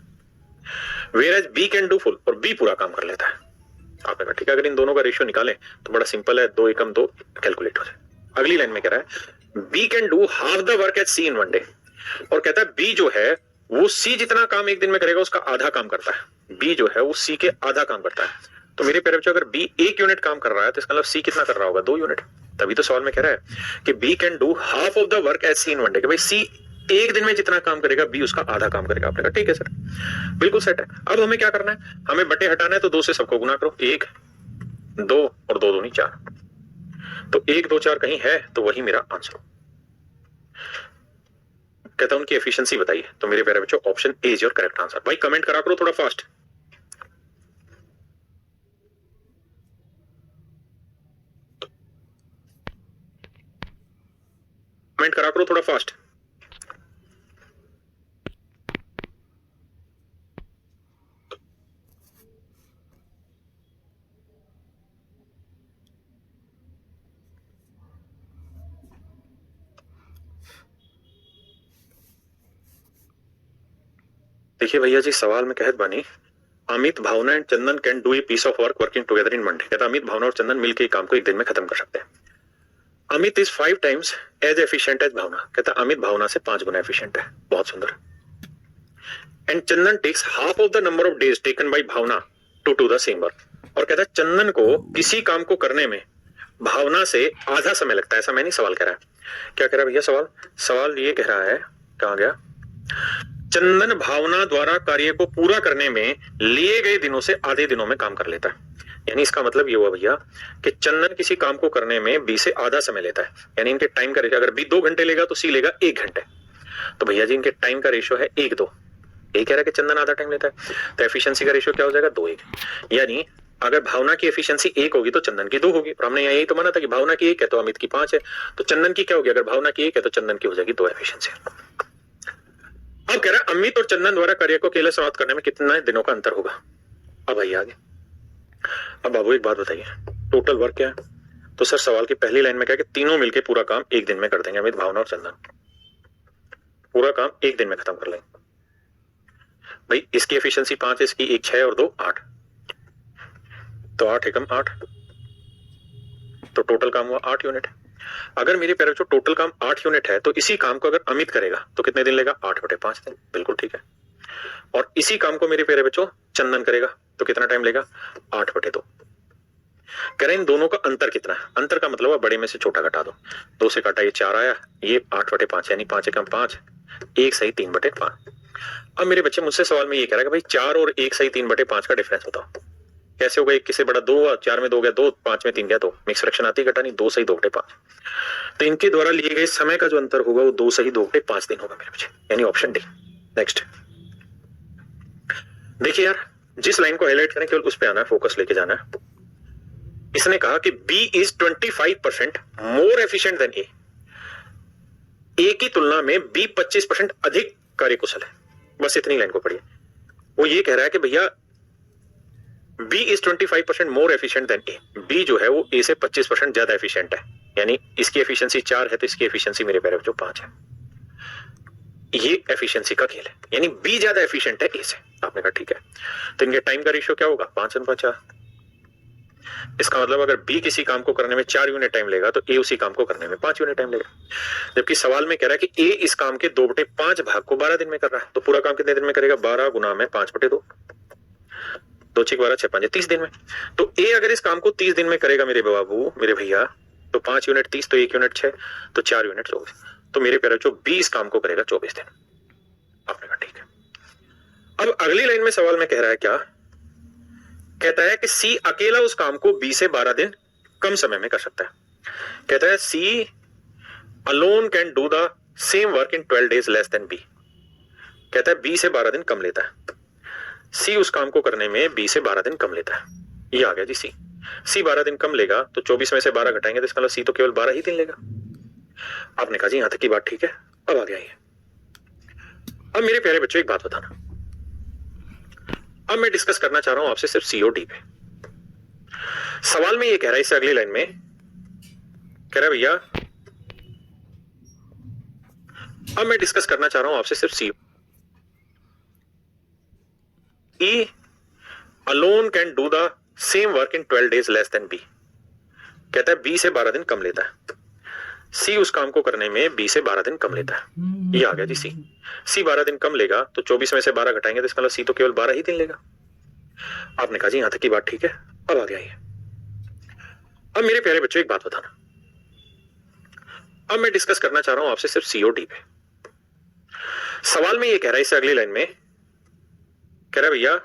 Where B can do full, और बी पूरा काम कर लेता है। आपने कहा ठीक है, अगर इन दोनों का रेशियो निकालें तो बड़ा सिंपल है, 2 एकम 2 कैलकुलेट हो जाए। अगली लाइन में कह रहा है B can do half the work at C in 1 day, और कहता है बी जो है वो सी जितना काम एक दिन में करेगा उसका आधा काम करता है, बी जो है वो सी के आधा काम करता है। तो मेरे प्यारे बच्चों अगर बी 1 यूनिट काम कर रहा है तो इसका मतलब सी कितना कर रहा होगा 2 यूनिट। तभी तो सवाल में कह रहा है कि B can do half of the work at C in 1 day, कि भाई सी एक दिन में जितना काम करेगा बी उसका आधा काम करेगा। आपने कहा ठीक है सर, बिल्कुल सेट है। अब हमें क्या करना है, हमें बटे हटाना है, तो 2 से सबको गुना करो, 1 2 और 2 दूनी 4, तो 1 2 4 कहीं है तो वही मेरा आंसर। कहता उनकी एफिशिएंसी बताइए, तो मेरे प्यारे बच्चों option A is your correct answer. भाई कमेंट करा करो थोड़ा फास्ट, कमेंट करा करो थोड़ा फास्ट। देखिए भैया जी सवाल में कहत बानी Amit Bhavna and Chandan can do a piece of work working together in 1 day. कहता अमित भावना और चंदन मिलकर काम को एक दिन में खत्म कर सकते हैं। Amit is 5 times as efficient as Bhavna. कहता अमित भावना से 5 गुना एफिशिएंट है, बहुत सुंदर। And Chandan takes half of the number of days taken by Bhavna to do the same work. और कहता चंदन को किसी काम को करने में भावना से आधा समय लगता है। ऐसा मैं नहीं सवाल कह रहा है, क्या कह रहा है भैया सवाल ये कह रहा है, कहां गया, चंदन भावना द्वारा कार्य को पूरा करने में लिए गए दिनों से आधे दिनों में काम कर लेता है। यानी इसका मतलब ये हुआ भैया कि चंदन किसी काम को करने में बी से आधा समय लेता है, यानी इनके टाइम का रेशियो, अगर बी 2 घंटे लेगा तो सी लेगा 1 घंटे। तो भैया जी इनके टाइम का रेशियो है 1-2। ये कह रहा है कि चंदन आधा टाइम लेता है, तो एफिशिएंसी का रेशियो क्या हो जाएगा 2-1। यानी अगर भावना की एफिशिएंसी 1 होगी तो चंदन की 2 होगी, और हमने यही तो माना था कि भावना की 1 है तो अमित की 5 है, तो चंदन की क्या होगी, अगर भावना की 1 है तो चंदन की हो जाएगी 2 एफिशिएंसी। अब कह रहा है अमित और चंदन द्वारा कार्य को अकेले समाप्त करने में कितने दिनों का अंतर होगा। अब आइए आगे। अब बाबू एक बात बताइए, टोटल वर्क क्या है। तो सर सवाल की पहली लाइन में क्या है कि तीनों मिलके पूरा काम 1 दिन में कर देंगे, अमित, भावना और चंदन पूरा काम 1 दिन में खत्म कर लेंगे। भाई इसकी एफिशिएंसी 5 है, इसकी 1 6 और 2 8, तो 8 एकम 8, तो टोटल काम हुआ 8 यूनिट। अगर मेरे प्यारे बच्चों टोटल काम 8 यूनिट है तो इसी काम को अगर अमित करेगा तो कितने दिन लेगा, 8/5 दिन। बिल्कुल ठीक है। और इसी काम को मेरे प्यारे बच्चों चंदन करेगा तो कितना टाइम लेगा, 8/2। कह रहे इन दोनों का अंतर कितना है, अंतर का मतलब है बड़े में से छोटा घटा दो, 2 से काटा ये 4 आया, ये 8/5 यानी 5 एकम 5, 1 सही 3/5। अब मेरे बच्चे मुझसे सवाल में ये कह रहा है कि भाई 4 और 1 सही 3/5 का डिफरेंस बताओ। कैसे होगा, 1 किससे बड़ा 2 हुआ, 4 में 2 गया 2, 5 में 3 गया 2, मिक्स फ्रैक्शन आती घटा नहीं, 2 सही 2/5। तो इनके द्वारा लिए गए समय का जो अंतर होगा वो 2 सही 2/5 दिन होगा मेरे बच्चे, यानी ऑप्शन डी। नेक्स्ट देखिए यार, जिस लाइन को हाईलाइट करें केवल उस पे आना है, फोकस लेके जाना है। इसने कहा कि B is 25% more efficient then A। A की तुलना में B 25% अधिक कार्यकुशल है। बस इतनी लाइन को पढ़िए। वो ये कह रहा है कि भैया B is 25% more efficient then A। B जो है वो A से 25% ज्यादा एफिशिएंट है, यानी इसकी एफिशिएंसी 4 है तो इसकी एफिशिएंसी मेरे प्यारे बच्चों 5 है। ये एफिशिएंसी का खेल है, यानी B ज्यादा एफिशिएंट है A से। आपने कहा ठीक है, तो इनके टाइम का रेशियो क्या होगा, 5:4। इसका मतलब अगर B किसी काम को करने में 4 यूनिट टाइम लेगा तो A उसी काम को करने में 5 यूनिट टाइम लेगा। जबकि सवाल में कह रहा है कि A इस काम के 2/5 भाग को 12 दिन में कर रहा है, तो पूरा काम कितने दिन में करेगा, 12 गुना में 5/2, 2 6 12 6 5 30 दिन में। तो A अगर इस काम को 30 दिन में करेगा मेरे बाबू मेरे भैया, तो 5 यूनिट 30, तो 1 यूनिट 6, तो 4 यूनिट 24, तो मेरे प्यारे बच्चों B इस काम को करेगा 24 दिन। आपने कहा ठीक है। अब अगली लाइन में सवाल में कह रहा है क्या, कहता है कि C अकेला उस काम को B से 12 दिन कम समय में कर सकता है। कहता है C alone can do the same work in 12 days less than B। कहता है B से 12 दिन कम लेता है, C उस काम को करने में B से 12 दिन कम लेता है। ये आ गया जी C 12 दिन कम लेगा तो 24 में से 12 घटाएंगे तो इसका मतलब C तो केवल 12 ही दिन लेगा। आपने कहा जी यहां तक की बात ठीक है। अब आ गया ये। अब मेरे प्यारे बच्चों एक बात बताना, अब मैं डिस्कस करना चाह रहा हूं आपसे सिर्फ COD पे। सवाल में ये कह रहा है, इससे अगली लाइन में कह रहा है भैया, अब मैं डिस्कस करना चाह रहा हूं आपसे सिर्फ CO। E alone can do the same work in 12 days less than B। कहता है B से 12 दिन कम लेता है, C उस काम को करने में B से 12 दिन कम लेता है। ये आ गया जी C 12 दिन कम लेगा तो 24 में से 12 घटाएंगे तो इसका मतलब C तो केवल 12 ही दिन लेगा। आपने कहा जी यहां तक की बात ठीक है। अब आ गया ये। अब मेरे प्यारे बच्चों एक बात बताना, अब मैं डिस्कस करना चाह रहा हूं आपसे सिर्फ COD पे। सवाल में ये कह रहा है, इससे अगली लाइन में कह रहा है भैया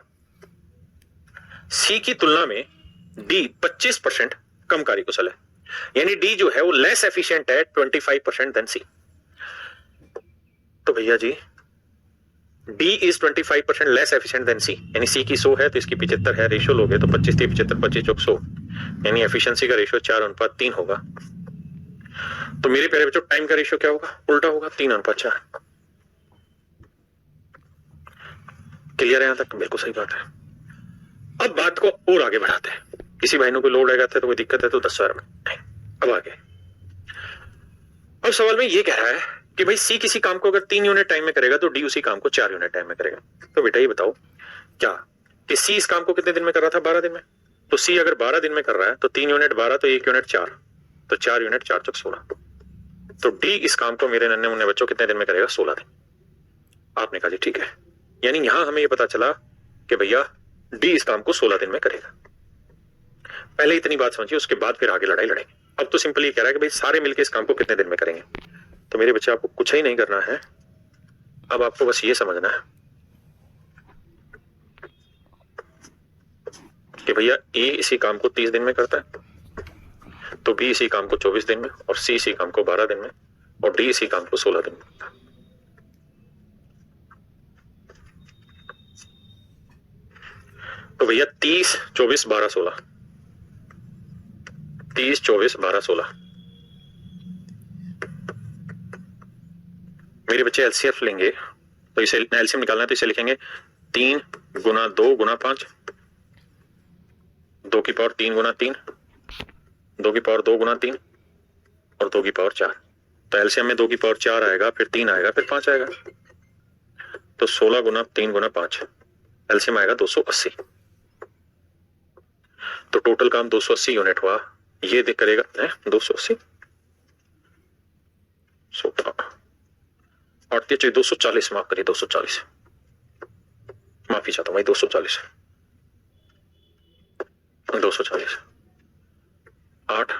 C की तुलना में D 25% कम कार्यकुशल है, यानी D जो है वो लेस एफिशिएंट है 25% देन C। तो भैया जी D is 25% less efficient than C, यानी C की 100 है तो इसकी 75 है, रेशियो लोगे तो 25 3 75 25 चौक 100, यानी एफिशिएंसी का रेशियो 4:3 होगा। तो मेरे प्यारे बच्चों टाइम का रेशियो क्या होगा, उल्टा होगा, 3:4। क्लियर है यहां तक, बिल्कुल सही बात है। अब बात को और आगे बढ़ाते हैं। किसी भाई ने कोई लोड आएगा तो कोई दिक्कत है तो 10,000 में नहीं। अब आगे, अब सवाल में ये कह रहा है कि भाई C किसी काम को अगर 3 यूनिट टाइम में करेगा तो D उसी काम को 4 यूनिट टाइम में करेगा। तो बेटा ये बताओ क्या कि C इस काम को कितने दिन में कर रहा था, 12 दिन में। तो C अगर 12 दिन में कर रहा है तो 3 यूनिट 12 तो 1 यूनिट 4, तो 4 यूनिट 4 चौक 16। तो D इस काम को मेरे नन्हे मुन्ने बच्चों कितने दिन में करेगा, 16 दिन। आपने कहा जी ठीक है, यानी यहां हमें ये पता चला कि भैया D इस काम को 16 दिन में करेगा। पहले इतनी बात समझिए, उसके बाद फिर आगे लड़ाई लड़ेंगे। अब तो सिंपल ये कह रहा है कि भाई सारे मिलकर इस काम को कितने दिन में करेंगे। तो मेरे बच्चे आपको कुछ ही नहीं करना है, अब आपको बस ये समझना है कि भैया ए इसी काम को 30 दिन में करता है, तो बी इसी काम को 24 दिन में, और सी इसी काम को 12 दिन में, और डी इसी काम को 16 दिन में। तो भैया 30 24 12 16, 30 24 12 16। मेरे बच्चे एलसीएफ लेंगे, तो इसे एलसीएम निकालना है, तो इसे लिखेंगे 3 गुना 2 गुना 5, 2 की पावर 3 गुना 3, 2 की पावर 2 गुना 3, और 2 की पावर 4। तो एलसीएम में 2 की पावर 4 आएगा, फिर 3 आएगा, फिर 5 आएगा, तो 16 गुना 3 गुना 5, एलसीएम आएगा 280। तो टोटल काम 280 यूनिट हुआ। ये देख करेगा 280 चाहिए 240, माफ करिए 240, माफी चाहता हूं भाई, 240 240, 8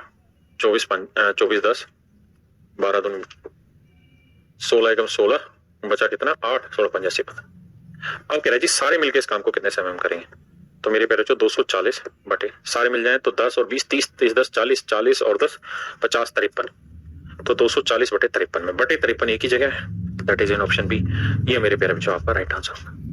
24 24 10 12 दूनी 16 एकम 16, बचा कितना 8 16 85 पता। अब कह रहा है जी सारे मिलके इस काम को कितने समय में करेंगे, तो मेरे पैर 240 बटे सारे मिल जाए तो 10 और 20 30 30 10 40 40 और 10 50 53, तो 240 बटे 53 में, बटे 53 एक ही जगह है, that is in option B. ये मेरे प्यारे बच्चों आपका राइट आंसर होगा।